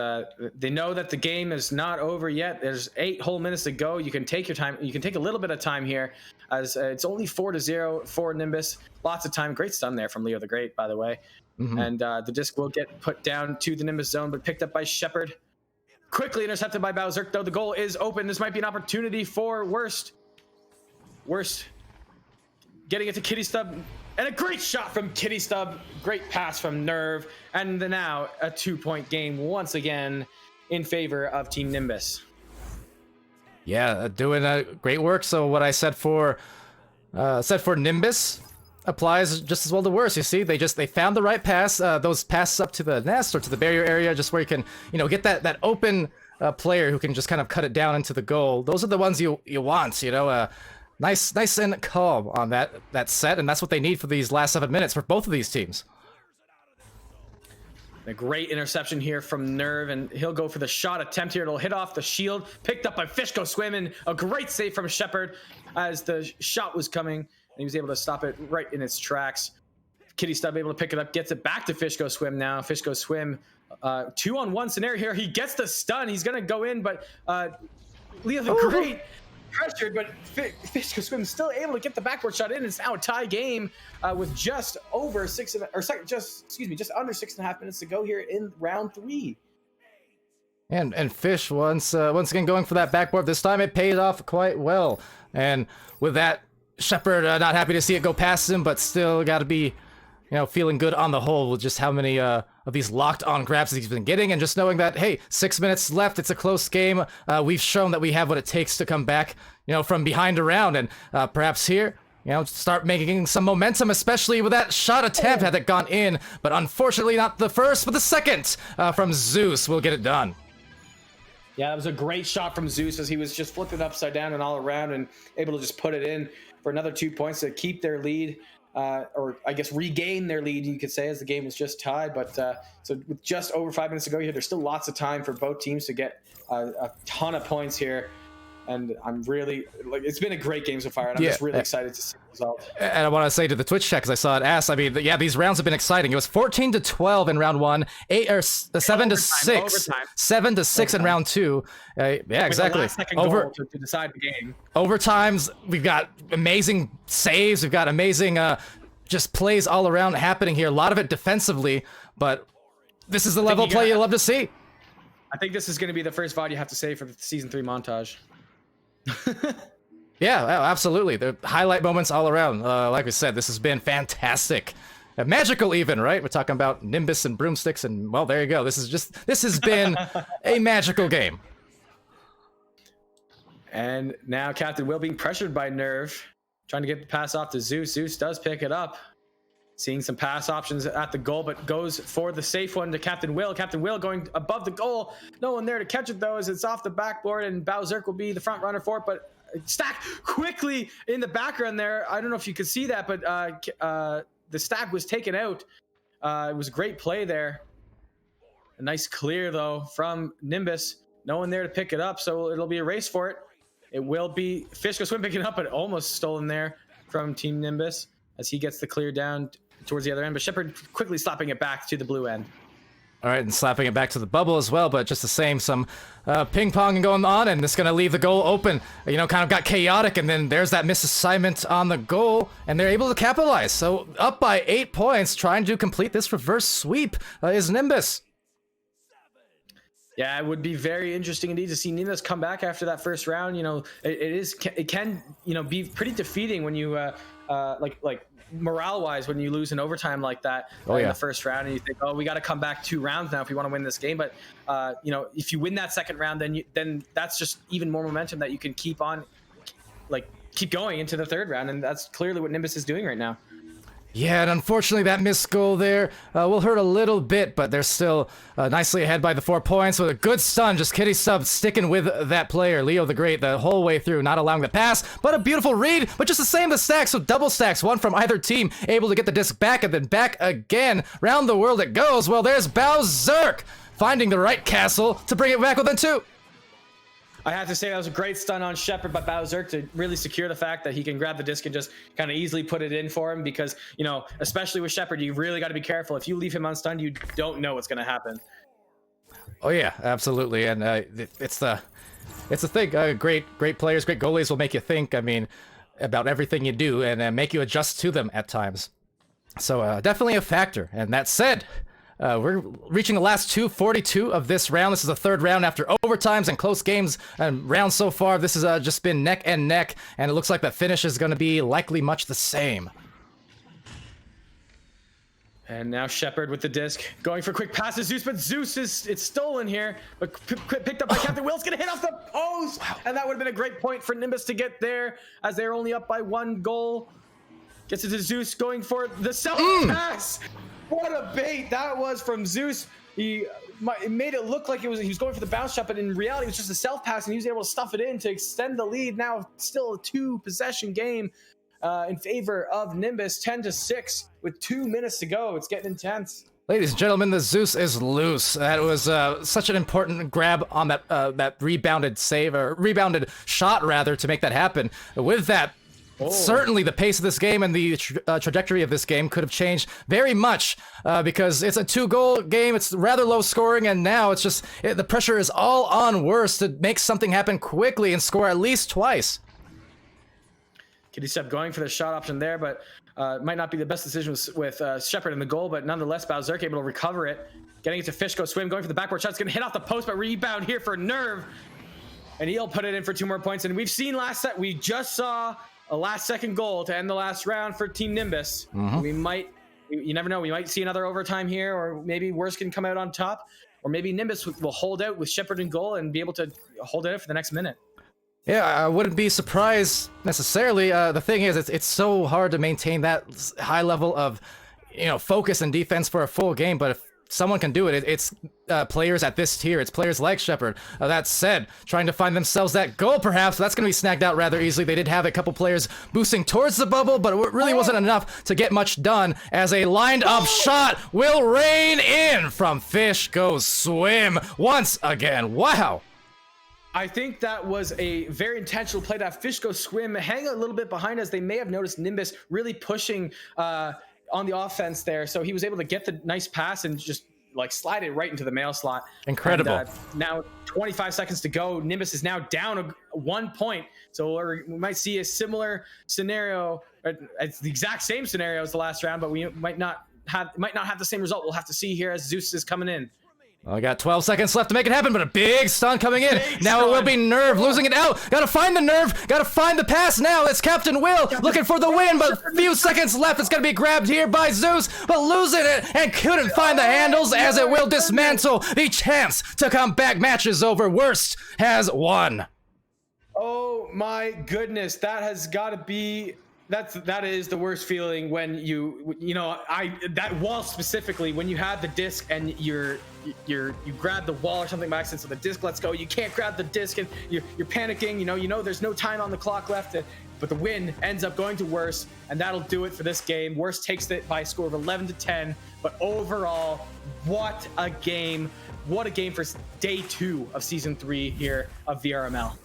they know that the game is not over yet. There's 8 whole minutes to go. You can take your time. You can take a little bit of time here as it's only 4-0 for Nimbus. Lots of time. Great stun there from Leo the Great, by the way. And the disc will get put down to the Nimbus zone, but picked up by Shepard. Quickly intercepted by Bowzerk, though. The goal is open. This might be an opportunity for Worst. Getting it to Kitty Stub. And a great shot from Kitty Stub. Great pass from Nerve. And now a 2-point game once again in favor of Team Nimbus. Yeah, doing great work. So what I said for Nimbus applies just as well to Worst. You see, they found the right pass. Those passes up to the nest or to the barrier area, just where you can get that open player who can just kind of cut it down into the goal. Those are the ones you want. Nice and calm on that set, and that's what they need for these last 7 minutes for both of these teams. A great interception here from Nerve, and he'll go for the shot attempt here. It'll hit off the shield, picked up by Fishko Swim, and a great save from Shepard as the shot was coming, and he was able to stop it right in its tracks. Kitty Stub able to pick it up, gets it back to Fishko Swim now. Fishko Swim, 2-on-1 scenario here. He gets the stun. He's going to go in, but Leo the Great pressured, but Fishko Swim still able to get the backboard shot in. It's now a tie game with just under 6.5 minutes to go here in round 3. And Fish once again going for that backboard. This time it paid off quite well. And with that, Shepard not happy to see it go past him, but still got to be feeling good on the whole with just how many of these locked on grabs that he's been getting, and just knowing that, hey, 6 minutes left, it's a close game. We've shown that we have what it takes to come back, from behind around, and perhaps here, start making some momentum, especially with that shot attempt had it gone in, but unfortunately not the first, but the second from Zeus will get it done. Yeah, that was a great shot from Zeus as he was just flipping upside down and all around and able to just put it in for another 2 points to keep their lead. Or I guess regain their lead, you could say, as the game was just tied. But so with just over 5 minutes to go here, there's still lots of time for both teams to get a ton of points here. And I'm really, it's been a great game so far, and I'm just really excited to see the result. And I want to say to the Twitch chat, because I saw it asked, I mean, yeah, these rounds have been exciting. It was 14-12 in round 1, 7-6, 7-6 in round 2. Yeah, exactly. With the last second goal to decide the game. Overtimes, we've got amazing saves. We've got amazing just plays all around happening here. A lot of it defensively, but this is the level of play you love to see. I think this is going to be the first VOD you have to say for the season 3 montage. Yeah, absolutely. The highlight moments all around. Like we said, this has been fantastic. Magical even, right? We're talking about Nimbus and broomsticks, and well, there you go. This has been a magical game. And now Captain Will being pressured by Nerve, trying to get the pass off to Zeus. Zeus does pick it up. Seeing some pass options at the goal, but goes for the safe one to Captain Will. Captain Will going above the goal. No one there to catch it, though, as it's off the backboard, and Bowzerk will be the front runner for it, but Stack quickly in the background there. I don't know if you could see that, but the Stack was taken out. It was a great play there. A nice clear, though, from Nimbus. No one there to pick it up, so it'll be a race for it. It will be Fish Go Swim picking it up, but almost stolen there from Team Nimbus as he gets the clear down towards the other end, but Shepard quickly slapping it back to the blue end. All right, and slapping it back to the bubble as well, but just the same, some ping-pong going on, and it's going to leave the goal open. You know, kind of got chaotic, and then there's that misassignment on the goal, and they're able to capitalize. So up by 8 points, trying to complete this reverse sweep is Nimbus. Yeah, it would be very interesting indeed to see Nimbus come back after that first round. You know, it can you know, be pretty defeating when you like morale-wise when you lose in overtime like that in the first round, and you think, oh, we got to come back 2 rounds now if we want to win this game. But you know, if you win that second round, then that's just even more momentum that you can keep on, like keep going into the third round, and that's clearly what Nimbus is doing right now. Yeah, and unfortunately that missed goal there will hurt a little bit, but they're still nicely ahead by the 4 points with a good stun. Just Kitty Sub sticking with that player, Leo the Great, the whole way through, not allowing the pass, but a beautiful read, but just the same as stacks, so double stacks, one from either team, able to get the disc back and then back again. Round the world it goes. Well, there's Bowzerk finding the right castle to bring it back within 2. I have to say that was a great stun on Shepard by Bowzerk to really secure the fact that he can grab the disc and just kind of easily put it in for him, because, you know, especially with Shepard, you really got to be careful. If you leave him unstunned, you don't know what's going to happen. Oh yeah, absolutely, and it's the thing. Great players, great goalies will make you think, I mean, about everything you do and make you adjust to them at times. So definitely a factor. And that said, we're reaching the last 2:42 of this round. This is the third round after overtimes and close games and rounds so far. This has just been neck and neck, and it looks like that finish is going to be likely much the same. And now Shepard with the disc, going for quick passes. Zeus, but Zeus it's stolen here, but picked up by Captain Will. It's gonna hit off the post, and that would have been a great point for Nimbus to get there, as they're only up by 1 goal. Gets it to Zeus, going for the self pass. What a bait that was from Zeus. It made it look like he was going for the bounce shot, but in reality, it was just a self pass, and he was able to stuff it in to extend the lead. Now, still a 2-possession game in favor of Nimbus, 10-6 with 2 minutes to go. It's getting intense. Ladies and gentlemen, the Zeus is loose. That was such an important grab on that rebounded save, or rebounded shot rather, to make that happen. With that, certainly the pace of this game and the trajectory of this game could have changed very much, because it's a 2-goal game. It's rather low scoring, and now it's just the pressure is all on Worst to make something happen quickly and score at least twice. Kitty Step going for the shot option there, but might not be the best decision with Shepard in the goal, but nonetheless, Bowzerk able to recover it. Getting it to Fish Go Swim, going for the backboard shot. It's going to hit off the post, but rebound here for Nerve. And he'll put it in for 2 more points. And we've seen we just saw a last-second goal to end the last round for Team Nimbus. You never know. We might see another overtime here, or maybe Worst can come out on top, or maybe Nimbus will hold out with Shepard in goal and be able to hold it out for the next minute. Yeah, I wouldn't be surprised necessarily. The thing is, it's so hard to maintain that high level of, focus and defense for a full game. But if someone can do it, it's players at this tier. It's players like Shepard. That said, trying to find themselves that goal, perhaps that's going to be snagged out rather easily. They did have a couple players boosting towards the bubble, but it really wasn't enough to get much done, as a lined-up shot will rain in from Fish Go Swim once again. Wow. I think that was a very intentional play, that Fish Go Swim hang a little bit behind, as they may have noticed Nimbus really pushing on the offense there. So he was able to get the nice pass and just slide it right into the mail slot. Incredible. And, now 25 seconds to go. Nimbus is now down 1 point. So we might see a similar scenario it's the exact same scenario as the last round, but we might not have the same result. We'll have to see here as Zeus is coming in. Well, I got 12 seconds left to make it happen, but a big stun coming in. Big now stun. It will be Nerve losing it out. Gotta find the Nerve. Gotta find the pass now. It's Captain Will looking for the win, but a few seconds left. It's gonna be grabbed here by Zeus, but losing it and couldn't find the handles as it will dismantle the chance to come back. Match is over. Worst has won. Oh my goodness, that has got to be. That is the worst feeling when you that wall specifically, when you have the disc and you grab the wall or something by accident, so the disc lets go. You can't grab the disc and you're panicking. You know there's no time on the clock left, but the win ends up going to Worst, and that'll do it for this game. Worst takes it by a score of 11-10. But overall, what a game! What a game for day 2 of season 3 here of VRML.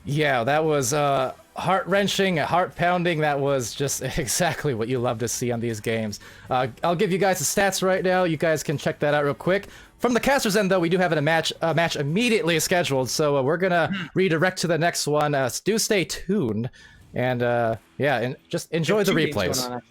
Yeah, that was heart-wrenching, heart-pounding. That was just exactly what you love to see on these games. I'll give you guys the stats right now. You guys can check that out real quick. From the caster's end, though, we do have a match immediately scheduled, so we're gonna redirect to the next one. Do stay tuned, and yeah, and just enjoy the replays.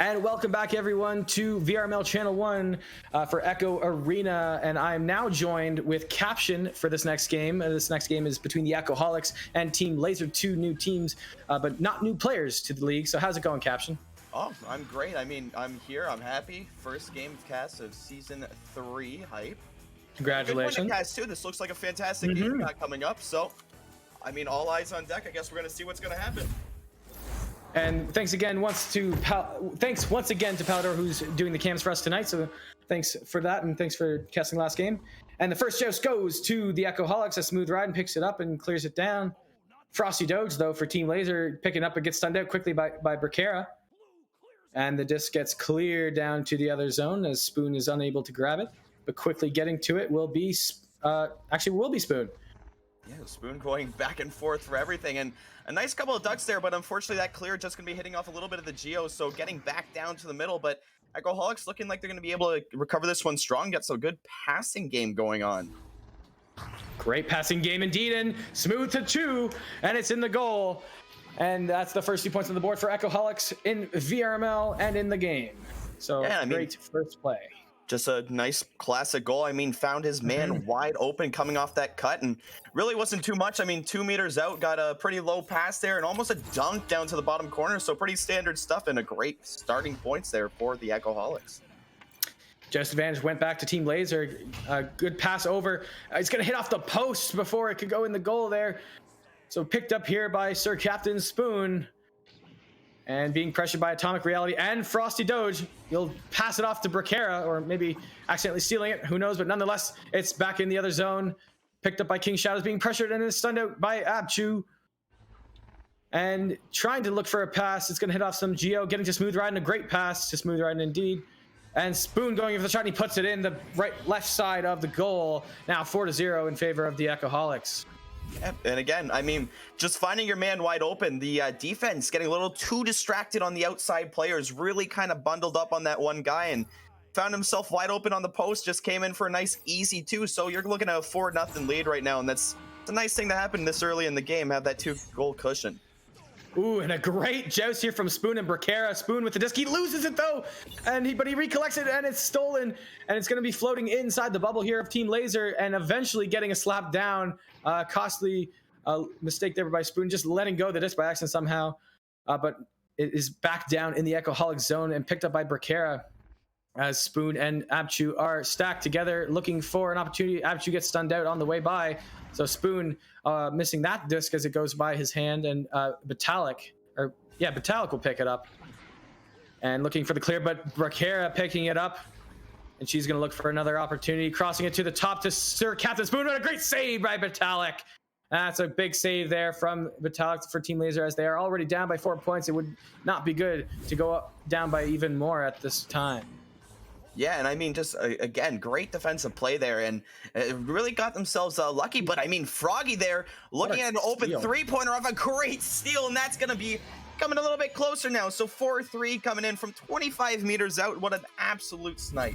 And welcome back, everyone, to VRML Channel 1 for Echo Arena. And I'm now joined with Caption for this next game. This next game is between the Echoholics and Team Laser, two new teams, but not new players to the league. So how's it going, Caption? Oh, I'm great. I mean, I'm here. I'm happy. First game cast of Season 3 hype. Congratulations. Good cast, too. This looks like a fantastic game we got coming up. So, I mean, all eyes on deck. I guess we're going to see what's going to happen. And thanks once again to Palidore, who's doing the cams for us tonight. So thanks for that, and thanks for casting last game. And the first joust goes to the Echoholics. A smooth ride and picks it up and clears it down. Frosty Doge, though, for Team Laser, picking up and gets stunned out quickly by Brickera. And the disc gets cleared down to the other zone as Spoon is unable to grab it. But quickly getting to it will be Spoon. Yeah, Spoon going back and forth for everything, and a nice couple of ducks there, but unfortunately that clear just going to be hitting off a little bit of the Geo, so getting back down to the middle, but Echoholics looking like they're going to be able to recover this one strong, get some good passing game going on. Great passing game indeed, and smooth to 2, and it's in the goal. And that's the first 2 points on the board for Echoholics in VRML and in the game. So yeah, great first play. Just a nice classic goal. I mean, found his man wide open coming off that cut, and really wasn't too much. I mean, 2 meters out, got a pretty low pass there and almost a dunk down to the bottom corner. So pretty standard stuff and a great starting points there for the Echoholics. Just advantage went back to Team Laser. Good pass over. It's going to hit off the post before it could go in the goal there. So picked up here by Sir Captain Spoon. And being pressured by Atomic Reality and Frosty Doge, you'll pass it off to Brickera, or maybe accidentally stealing it, who knows, but nonetheless, it's back in the other zone. Picked up by King Shadows, being pressured and is stunned out by Abchu. And trying to look for a pass, it's going to hit off some Geo, getting to Smooth Riding, a great pass to Smooth Riding indeed. And Spoon going for the shot, and he puts it in the left side of the goal. Now 4-0 in favor of the Echoholics. Yeah, and again, I mean, just finding your man wide open, the defense getting a little too distracted on the outside players, really kind of bundled up on that one guy and found himself wide open on the post, just came in for a nice easy 2. So you're looking at a 4-0 lead right now, and it's a nice thing to happen this early in the game, have that 2-goal cushion. Ooh, and a great joust here from Spoon and Brickera. Spoon with the disc. He loses it, though, but he recollects it, and it's stolen. And it's going to be floating inside the bubble here of Team Laser and eventually getting a slap down. Costly mistake there by Spoon, just letting go of the disc by accident somehow. But it is back down in the Echoholic zone and picked up by Brickera as Spoon and Abchu are stacked together, looking for an opportunity. Abchu gets stunned out on the way by. So Spoon missing that disc as it goes by his hand, and Batalic will pick it up and looking for the clear, but Brickera picking it up, and she's going to look for another opportunity, crossing it to the top to Sir Captain Spoon. What a great save by Batalic. That's a big save there from Batalic for Team Laser, as they are already down by 4 points. It would not be good to go up, down by even more at this time. Yeah, and I mean, just again, great defensive play there, and really got themselves lucky. But I mean, Froggy there looking at an open 3-pointer off a great steal, and that's going to be coming a little bit closer now. So 4-3 coming in from 25 meters out. What an absolute snipe.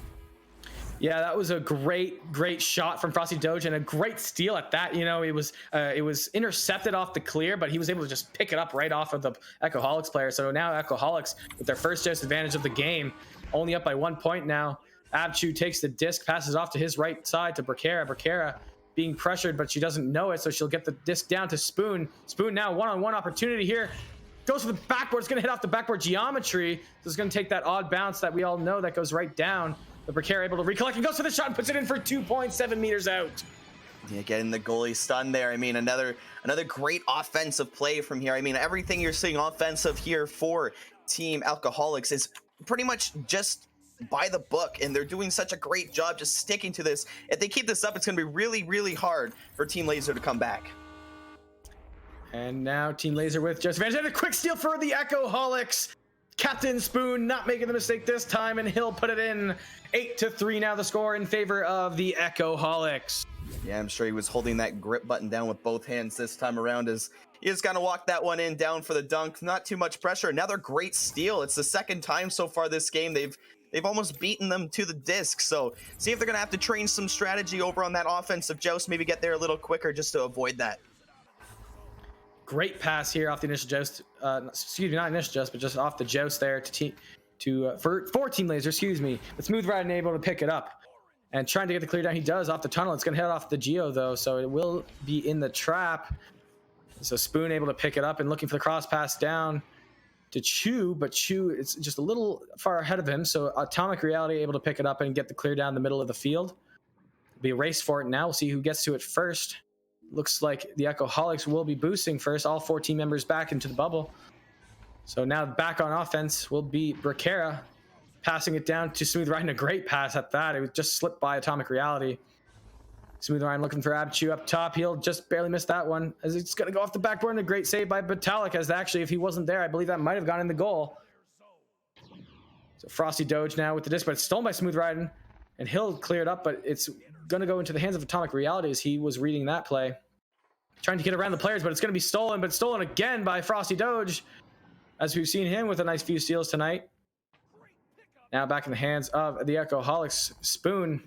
Yeah, that was a great shot from Frosty Doge, and a great steal at that. You know, it was intercepted off the clear, but he was able to just pick it up right off of the Echoholics player. So now Echoholics, with their first just advantage of the game, only up by 1 point now. Abchu takes the disc, passes off to his right side to Brickera. Brickera being pressured, but she doesn't know it, so she'll get the disc down to Spoon. Spoon now one-on-one opportunity here. Goes for the backboard. It's going to hit off the backboard geometry. So it's going to take that odd bounce that we all know that goes right down. But Brickera able to recollect and goes for the shot and puts it in for 2.7 meters out. Yeah, getting the goalie stunned there. I mean, another great offensive play from here. I mean, everything you're seeing offensive here for Team Echoholics is pretty much just by the book, and they're doing such a great job just sticking to this. If they keep this up, it's going to be really, really hard for Team Laser to come back. And now Team Laser with just advantage, and a quick steal for the Echoholics. Captain Spoon not making the mistake this time, and he'll put it in. 8-3 now the score in favor of the Echoholics. Yeah, I'm sure he was holding that grip button down with both hands this time around, as he just kind of walked that one in, down for the dunk. Not too much pressure. Another great steal. It's the second time so far this game they've almost beaten them to the disc. So see if they're going to have to train some strategy over on that offensive joust, maybe get there a little quicker just to avoid that. Great pass here off the initial joust. Excuse me, not initial joust, but just off the joust there to for Team Laser, excuse me. But Smooth Riding able to pick it up and trying to get the clear down. He does off the tunnel. It's going to head off the Geo though, so it will be in the trap. So Spoon able to pick it up and looking for the cross pass down to Chu, but Chu is just a little far ahead of him. So Atomic Reality able to pick it up and get the clear down the middle of the field. It'll be a race for it now. We'll see who gets to it first. Looks like the Echoholics will be boosting first. All 4 team members back into the bubble. So now back on offense will be Bracara passing it down to Smooth Ryan. A great pass at that. It was just slipped by Atomic Reality. Smooth Ryan looking for Abchu up top. He'll just barely miss that one as it's going to go off the backboard, and a great save by Batalik, as actually, if he wasn't there, I believe that might have gone in the goal. So Frosty Doge now with the disc, but it's stolen by Smooth Ryan, and he'll clear it up, but it's going to go into the hands of Atomic Reality as he was reading that play. Trying to get around the players, but it's going to be stolen, but stolen again by Frosty Doge, as we've seen him with a nice few steals tonight. Now back in the hands of the Echoholics. Spoon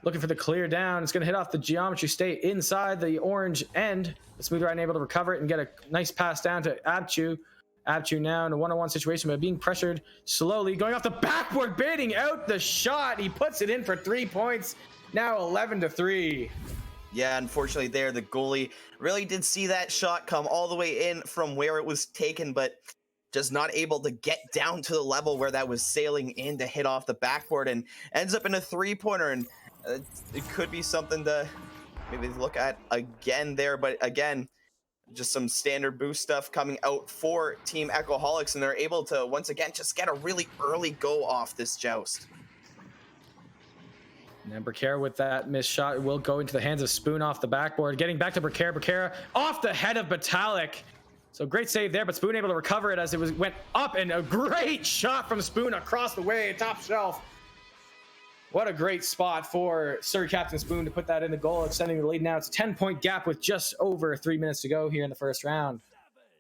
looking for the clear down. It's going to hit off the geometry state inside the orange end. The Smooth Ryan able to recover it and get a nice pass down to Abchu. Abchu now in a one-on-one situation, but being pressured slowly. Going off the backboard, baiting out the shot. He puts it in for 3 points. Now 11-3. Yeah, unfortunately there, the goalie really did see that shot come all the way in from where it was taken, but just not able to get down to the level where that was sailing in to hit off the backboard, and ends up in a 3-pointer. And it could be something to maybe look at again there, but again, just some standard boost stuff coming out for Team Echoholics, and they're able to once again just get a really early go off this joust. And Bracara with that missed shot will go into the hands of Spoon off the backboard. Getting back to Bracara. Bracara off the head of Batalik. So great save there, but Spoon able to recover it as it went up, and a great shot from Spoon across the way, top shelf. What a great spot for Sir Captain Spoon to put that in the goal, extending the lead. Now it's a 10-point gap with just over 3 minutes to go here in the first round.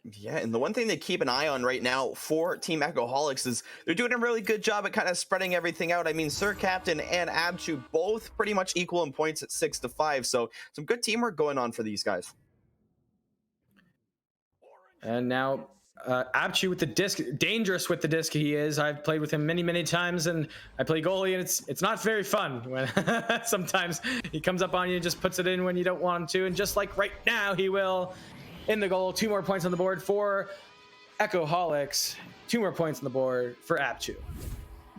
Yeah, and the one thing to keep an eye on right now for Team Echoholics is they're doing a really good job at kind of spreading everything out. I mean, Sir Captain and Abchu both pretty much equal in points at 6-5, so some good teamwork going on for these guys. And now Abchu with the disc, dangerous with the disc he is. I've played with him many times, and I play goalie, and it's not very fun when sometimes he comes up on you and just puts it in when you don't want him to, and just like right now he will in the goal. 2 more points on the board for Echoholics, 2 more points on the board for Abchu.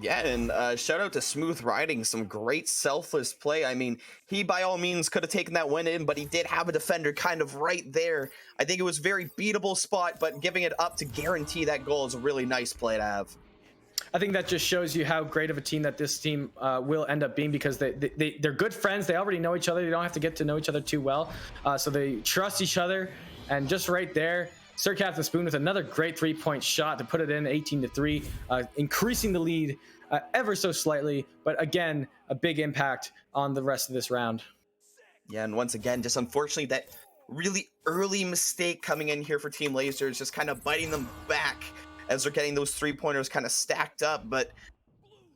Yeah, and shout out to Smooth Riding, some great selfless play. I mean, he by all means could have taken that win in, but he did have a defender kind of right there. I think it was a very beatable spot, but giving it up to guarantee that goal is a really nice play to have. I think that just shows you how great of a team that this team will end up being, because they're good friends. They already know each other. They don't have to get to know each other too well. So they trust each other, and just right there, Sir Captain Spoon with another great 3-point shot to put it in 18-3, increasing the lead ever so slightly, but again, a big impact on the rest of this round. Yeah, and once again, just unfortunately that really early mistake coming in here for Team Laser is just kind of biting them back as they're getting those 3-pointers kind of stacked up, but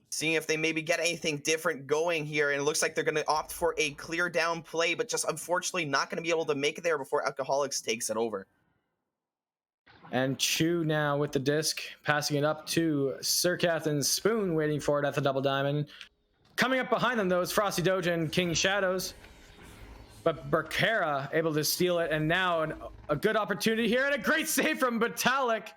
seeing if they maybe get anything different going here, and it looks like they're going to opt for a clear down play, but just unfortunately not going to be able to make it there before Alcoholics takes it over. And Chu now with the disc, passing it up to Sir Captain Spoon, waiting for it at the double diamond. Coming up behind them, though, is Frosty Doge and King Shadows. But Bracara able to steal it, and now a good opportunity here, and a great save from Batalik.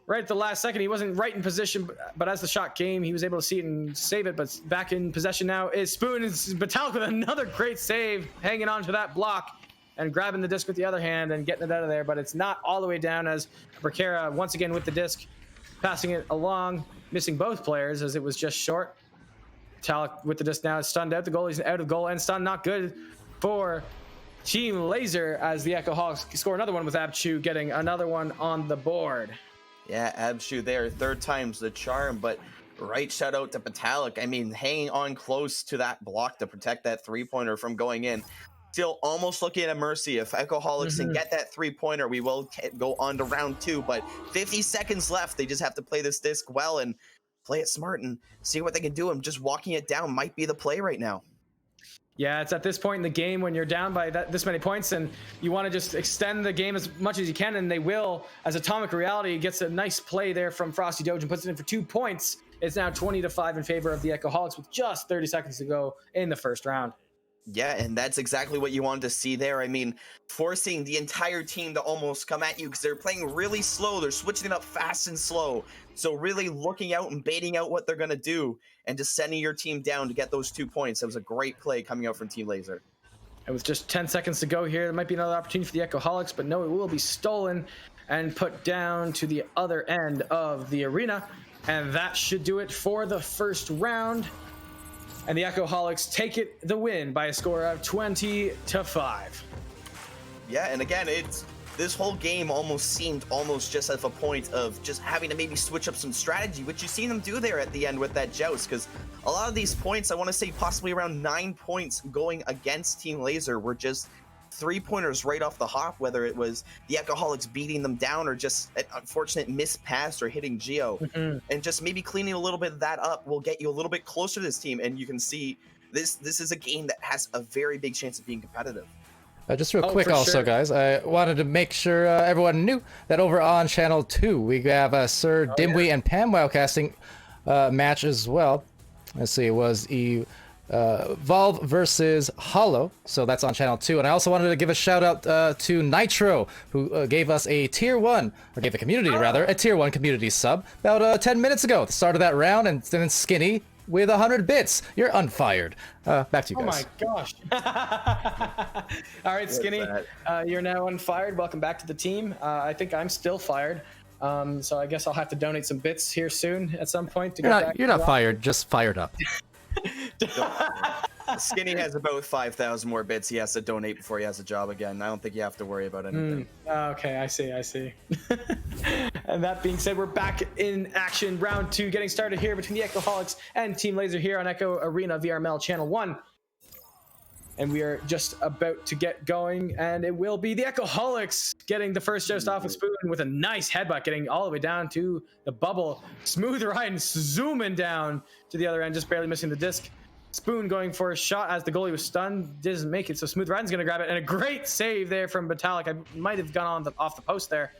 Right at the last second, he wasn't right in position, but as the shot came, he was able to see it and save it. But back in possession now is Spoon, and Batalik with another great save, hanging on to that block and grabbing the disc with the other hand and getting it out of there, but it's not all the way down, as Bracara once again with the disc, passing it along, missing both players as it was just short. Batalik with the disc now is stunned out. The goalie's out of goal and stunned. Not good for Team Laser as the Echohawks score another one with Abchu getting another one on the board. Yeah, Abchu there, 3rd time's the charm, but right shout out to Batalik. I mean, hanging on close to that block to protect that 3-pointer from going in. Still almost looking at a mercy. If Echoholics can get that 3-pointer, we will go on to round 2, but 50 seconds left. They just have to play this disc well and play it smart and see what they can do, and just walking it down might be the play right now. Yeah, it's at this point in the game when you're down by this many points and you want to just extend the game as much as you can, and they will, as Atomic Reality gets a nice play there from Frosty Doge and puts it in for 2 points. It's now 20-5 in favor of the Echoholics with just 30 seconds to go in the first round. Yeah, and that's exactly what you wanted to see there. I mean, forcing the entire team to almost come at you because they're playing really slow. They're switching it up fast and slow. So really looking out and baiting out what they're going to do and just sending your team down to get those 2 points. It was a great play coming out from Team Laser. And with just 10 seconds to go here, there might be another opportunity for the Echoholics, but no, it will be stolen and put down to the other end of the arena. And that should do it for the first round. And the Echoholics take the win by a score of 20-5. Yeah, and again, this whole game almost seemed just as a point of just having to maybe switch up some strategy, which you seen them do there at the end with that joust, because a lot of these points, I want to say possibly around 9 points going against Team Laser, were just 3-pointers right off the hop, whether it was the Echoholics beating them down or just an unfortunate missed pass or hitting Geo. And just maybe cleaning a little bit of that up will get you a little bit closer to this team, and you can see this is a game that has a very big chance of being competitive. Just real quick also, guys, I wanted to make sure everyone knew that over on Channel 2, we have Sir Dimwee and Pam Wildcasting match as well. Let's see, it was Valve versus Hollow, so that's on Channel 2. And I also wanted to give a shout out to Nitro, who gave us a Tier 1, or gave the community rather, a Tier 1 community sub about 10 minutes ago at the start of that round, and then Skinny with 100 bits. You're unfired. Back to you guys. Oh my gosh. All right, Skinny, you're now unfired. Welcome back to the team. I think I'm still fired. So I guess I'll have to donate some bits here soon at some point. You're not fired, just fired up. Skinny has about 5,000 more bits he has to donate before he has a job again. I don't think you have to worry about anything. Okay, I see. And that being said, we're back in action. Round 2 getting started here between the Echoholics and Team Laser here on Echo Arena VRML Channel 1. And we are just about to get going, and it will be the Echoholics getting the first joust off with Spoon with a nice headbutt, getting all the way down to the bubble. Smooth Ryan zooming down to the other end, just barely missing the disc. Spoon going for a shot as the goalie was stunned, doesn't make it, so Smooth Ryan's going to grab it, and a great save there from Batalic. I might have gone off the post there.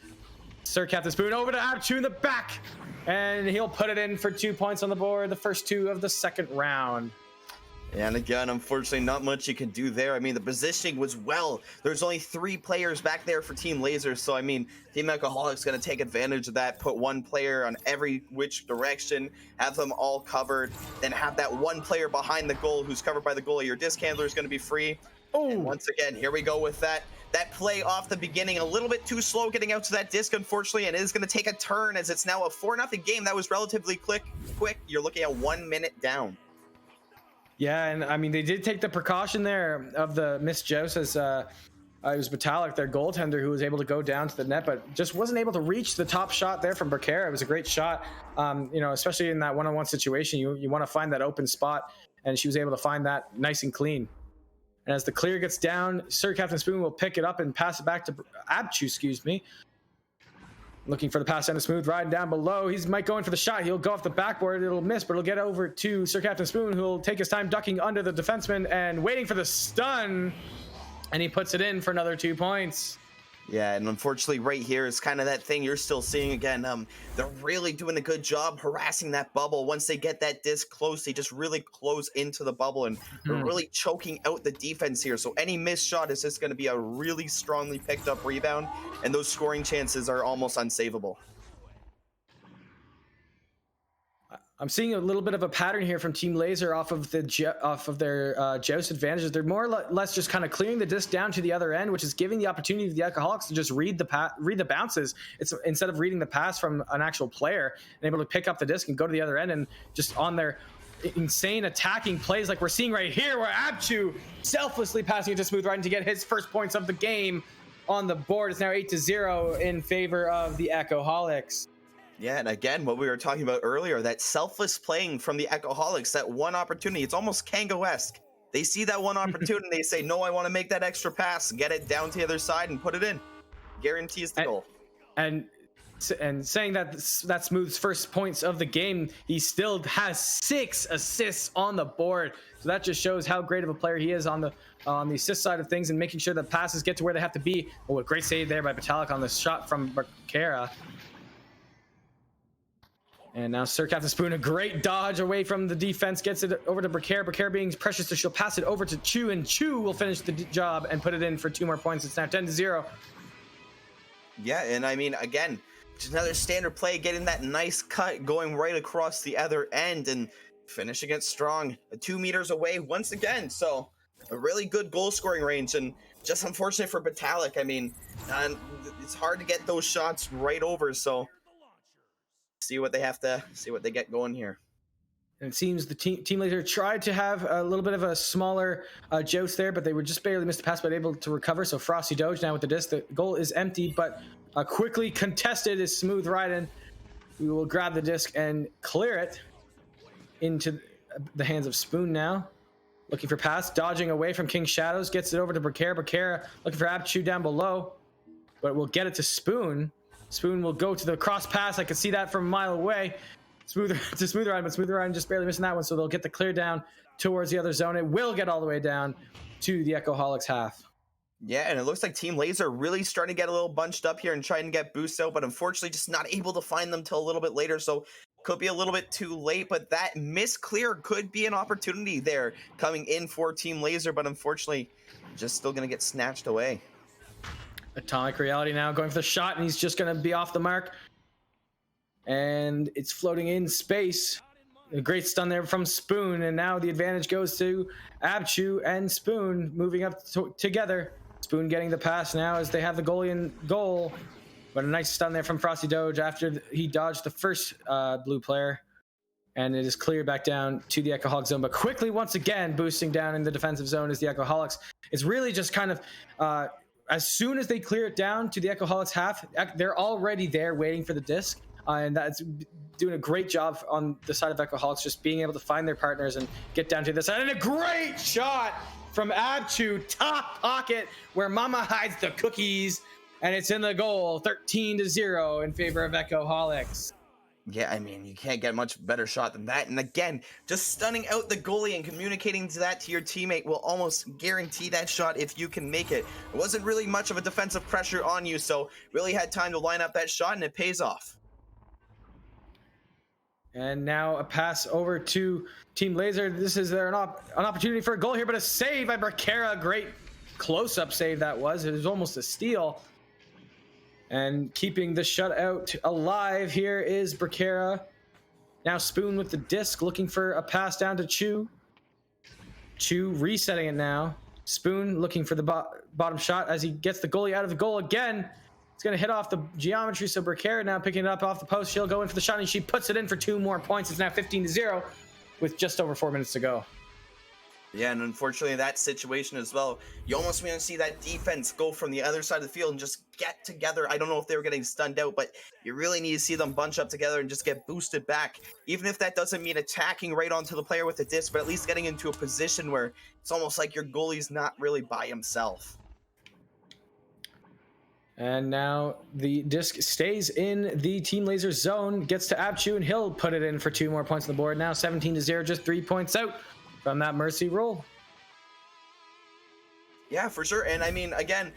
Sir Captain Spoon over to Abchu in the back, and he'll put it in for 2 points on the board, the first 2 of the second round. And again, unfortunately, not much you can do there. I mean, the positioning was there's only 3 players back there for Team Laser, so I mean, Team Echoholic's going to take advantage of that, put 1 player on every which direction, have them all covered, then have that 1 player behind the goal who's covered by the goalie. Your disc handler is going to be free. And once again, here we go with that play off the beginning, a little bit too slow getting out to that disc, unfortunately, and it is going to take a turn as it's now a 4-0 game. That was relatively quick. You're looking at 1 minute down. Yeah, and I mean, they did take the precaution there of the missed joust as it was Batalic, their goaltender, who was able to go down to the net, but just wasn't able to reach the top shot there from Berkera. It was a great shot, especially in that one-on-one situation. You want to find that open spot, and she was able to find that nice and clean. And as the clear gets down, Sir Captain Spoon will pick it up and pass it back to Abchu, Looking for the pass down to Smooth, riding down below. He might go in for the shot. He'll go off the backboard. It'll miss, but it'll get over to Sir Captain Spoon, who'll take his time ducking under the defenseman and waiting for the stun. And he puts it in for another 2 points. Yeah, and unfortunately right here is kind of that thing you're still seeing again. They're really doing a good job harassing that bubble. Once they get that disc close, they just really close into the bubble, and they're really choking out the defense here. So any missed shot is just going to be a really strongly picked up rebound, and those scoring chances are almost unsavable. I'm seeing a little bit of a pattern here from Team Laser off of their joust advantages. They're more or less just kind of clearing the disc down to the other end, which is giving the opportunity to the Echoholics to just read the bounces. It's instead of reading the pass from an actual player and able to pick up the disc and go to the other end, and just on their insane attacking plays like we're seeing right here, where Abchu selflessly passing it to Smooth Ryan to get his first points of the game on the board. It's now 8-0 in favor of the Echoholics. Yeah, and again, what we were talking about earlier, that selfless playing from the Echoholics, that one opportunity, it's almost Kango-esque. They see that one opportunity, they say, no, I want to make that extra pass, get it down to the other side and put it in. Guarantees the goal. And and saying that that Smooth's first points of the game, he still has 6 assists on the board. So that just shows how great of a player he is on the assist side of things and making sure that passes get to where they have to be. Oh, a great save there by Vitalik on the shot from Barkera. And now Sir Captain Spoon, a great dodge away from the defense, gets it over to Barkera. Barkera being precious, so she'll pass it over to Chu, and Chu will finish the job and put it in for 2 more points. It's now 10-0. Yeah, and I mean, again, just another standard play, getting that nice cut, going right across the other end, and finishing it strong. 2 meters away once again, so a really good goal scoring range, and just unfortunate for Vitalik. I mean, it's hard to get those shots right over, so see what they get going here. And it seems the team leader tried to have a little bit of a smaller joust there, but they were just barely missed the pass, but able to recover. So Frosty Doge now with the disc. The goal is empty, but quickly contested is Smooth Riding. We will grab the disc and clear it into the hands of Spoon now. Looking for pass, dodging away from King Shadows, gets it over to Barkera. Barkera looking for Abchu down below, but we'll get it to Spoon. Spoon will go to the cross pass. I can see that from a mile away. Smooth Ride, but Smooth Ride just barely missing that one, so they'll get the clear down towards the other zone. It will get all the way down to the Echoholics half. Yeah, and it looks like Team Laser really starting to get a little bunched up here and trying to get boosts out, but unfortunately just not able to find them till a little bit later, so could be a little bit too late, but that miss clear could be an opportunity there coming in for Team Laser, but unfortunately just still going to get snatched away. Atomic Reality now going for the shot, and he's just going to be off the mark. And it's floating in space. A great stun there from Spoon, and now the advantage goes to Abchu and Spoon moving up together. Spoon getting the pass now as they have the goalie in goal. But a nice stun there from Frosty Doge after he dodged the first blue player. And it is cleared back down to the Echoholics zone. But quickly, once again, boosting down in the defensive zone is the Echoholics. It's really just kind of... as soon as they clear it down to the Echoholics half, they're already there waiting for the disc. And that's doing a great job on the side of Echoholics, just being able to find their partners and get down to this side. And a great shot from Abchu, top pocket, where Mama hides the cookies. And it's in the goal, 13-0 in favor of Echoholics. Yeah, I mean, you can't get a much better shot than that. And again, just stunning out the goalie and communicating that to your teammate will almost guarantee that shot if you can make it. It wasn't really much of a defensive pressure on you, so really had time to line up that shot, and it pays off. And now a pass over to Team Laser. This is an opportunity for a goal here, but a save by Barkera. Great close-up save that was. It was almost a steal. And keeping the shutout alive here is Barkera. Now Spoon with the disc, looking for a pass down to Chu. Chu resetting it now. Spoon looking for the bottom shot as he gets the goalie out of the goal again. It's going to hit off the geometry, so Barkera now picking it up off the post. She'll go in for the shot, and she puts it in for 2 more points. It's now 15-0 with just over 4 minutes to go. Yeah, and unfortunately in that situation as well, you almost want to see that defense go from the other side of the field and just get together. I don't know if they were getting stunned out, but you really need to see them bunch up together and just get boosted back. Even if that doesn't mean attacking right onto the player with the disc, but at least getting into a position where it's almost like your goalie's not really by himself. And now the disc stays in the Team Laser zone, gets to Abchu, and he'll put it in for 2 more points on the board. Now 17-0, just 3 points out from that mercy roll. Yeah, for sure. And I mean, again,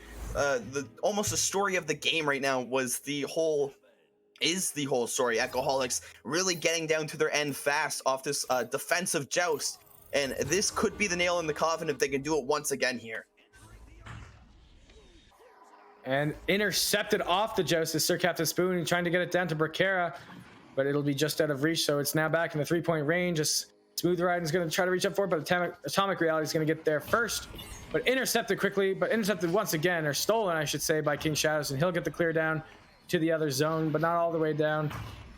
almost the story of the game right now is the whole story. Echoholics really getting down to their end fast off this defensive joust. And this could be the nail in the coffin if they can do it once again here. And intercepted off the joust is Sir Captain Spoon, and trying to get it down to Barkera, but it'll be just out of reach. So it's now back in the 3-point range. Smooth Ride is going to try to reach up for it, but Atomic Reality is going to get there first. But intercepted quickly, but intercepted once again, or stolen, I should say, by King Shadows, and he'll get the clear down to the other zone, but not all the way down,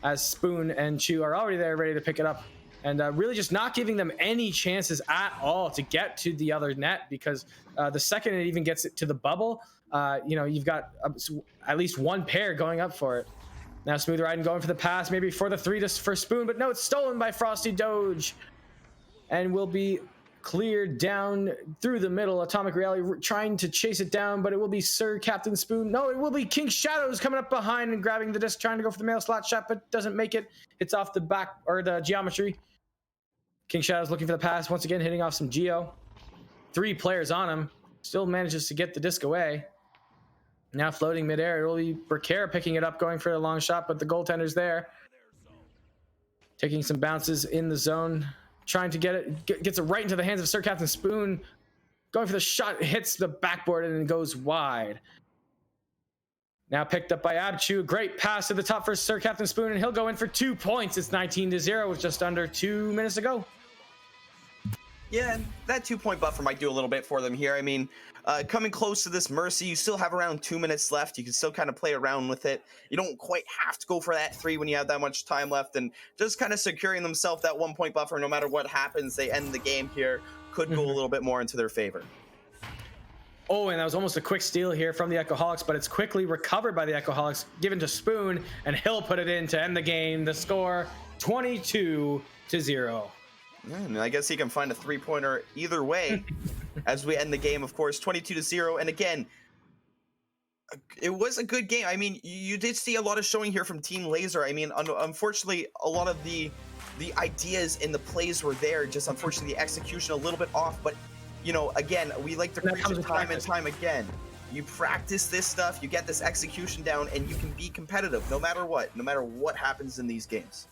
as Spoon and Chu are already there ready to pick it up. And really just not giving them any chances at all to get to the other net, because the second it even gets it to the bubble, you've got at least one pair going up for it. Now Smooth Riding going for the pass, maybe for the 3 for Spoon, but no, it's stolen by Frosty Doge, and will be cleared down through the middle. Atomic Reality trying to chase it down, but it will be Sir Captain Spoon. No, it will be King Shadows coming up behind and grabbing the disc, trying to go for the mail slot shot, but doesn't make it. It's off the back, or the geometry. King Shadows looking for the pass, once again hitting off some geo. 3 players on him, still manages to get the disc away. Now floating midair, it will be Berkera picking it up, going for a long shot, but the goaltender's there. Taking some bounces in the zone, trying to get it, gets it right into the hands of Sir Captain Spoon. Going for the shot, hits the backboard and goes wide. Now picked up by Abchu. Great pass to the top for Sir Captain Spoon, and he'll go in for 2 points. It's 19-0 with just under 2 minutes to go. Yeah, and that 2-point buffer might do a little bit for them here. I mean, coming close to this Mercy, you still have around 2 minutes left. You can still kind of play around with it. You don't quite have to go for that 3 when you have that much time left. And just kind of securing themselves that 1-point buffer, no matter what happens, they end the game here, could go a little bit more into their favor. Oh, and that was almost a quick steal here from the Echoholics, but it's quickly recovered by the Echoholics, given to Spoon, and he'll put it in to end the game. The score, 22-0. Yeah, and I guess he can find a 3-pointer either way as we end the game, of course, 22-0. And again, it was a good game. I mean, you did see a lot of showing here from Team Laser. I mean, unfortunately, a lot of the ideas and the plays were there. Just unfortunately, the execution a little bit off. But, you know, again, we like to preach it time and time again. You practice this stuff, you get this execution down, and you can be competitive no matter what happens in these games.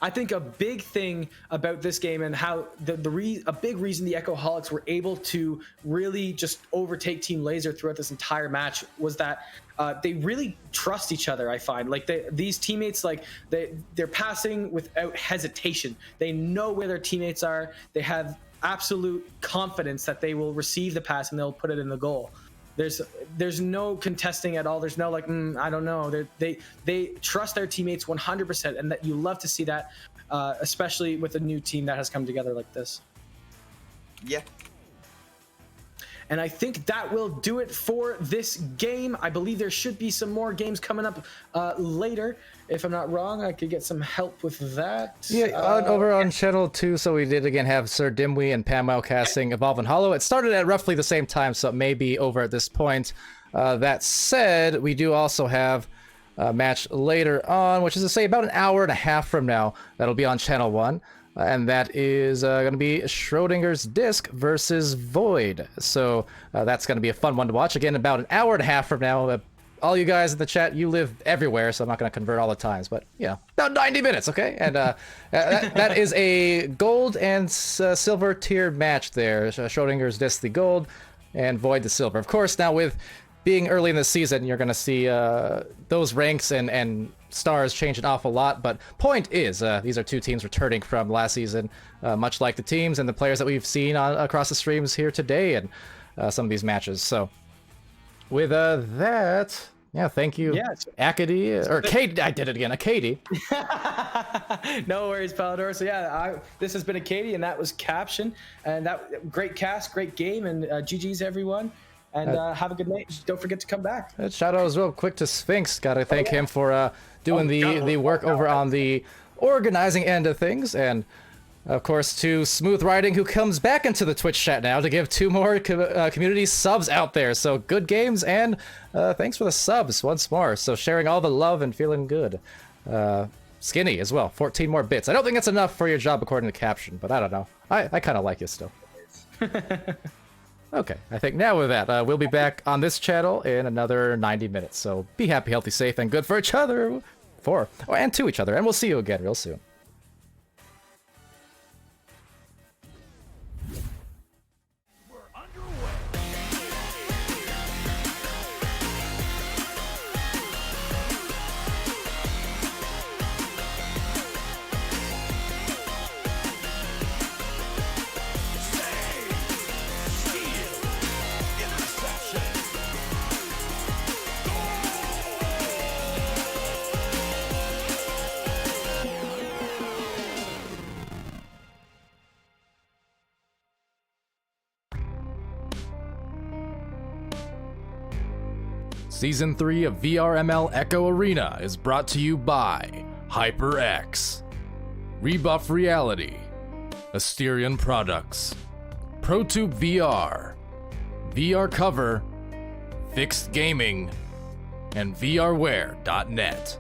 I think a big thing about this game and how a big reason the Echoholics were able to really just overtake Team Laser throughout this entire match was that they really trust each other. I find like these teammates, like they're passing without hesitation. They know where their teammates are. They have absolute confidence that they will receive the pass and they'll put it in the goal. There's no contesting at all. There's no like, I don't know. They trust their teammates 100%, and that you love to see that, especially with a new team that has come together like this. Yeah. And I think that will do it for this game. I believe there should be some more games coming up later. If I'm not wrong, I could get some help with that. Yeah, over on Channel 2, so we did again have Sir Dimwee and Pamwell casting Evolve and Hollow. It started at roughly the same time, so it may be over at this point. That said, we do also have a match later on, which is to say about an hour and a half from now. That'll be on Channel 1. And that is going to be Schrodinger's Disc versus Void. So that's going to be a fun one to watch. Again, about an hour and a half from now. All you guys in the chat, you live everywhere, so I'm not going to convert all the times. But, you know, about 90 minutes, okay? And that is a gold and silver tier match there. Schrodinger's Disc, the gold, and Void, the silver. Of course, now with being early in the season, you're going to see those ranks and stars change an awful lot, but point is, these are two teams returning from last season, much like the teams and the players that we've seen across the streams here today and some of these matches. So with that, yeah, thank you, Acadie, or Acadie, I did it again, Acadie. No worries, Palidore. So yeah, this has been Acadie, and that was Caption, and that great cast, great game, and GG's everyone. And have a good night. Don't forget to come back. Shout out real quick to Sphinxed. Got to thank him for doing the work over on the organizing end of things. And, of course, to Smooth Riding, who comes back into the Twitch chat now to give 2 more community subs out there. So good games, and thanks for the subs once more. So sharing all the love and feeling good. Skinny as well, 14 more bits. I don't think it's enough for your job according to Caption, but I don't know. I kind of like you still. Okay, I think now with that, we'll be back on this channel in another 90 minutes. So be happy, healthy, safe, and good for each other, and to each other. And we'll see you again real soon. Season 3 of VRML Echo Arena is brought to you by HyperX, Rebuff Reality, Asterion Products, ProTube VR, VR Cover, Fixed Gaming, and VRware.net.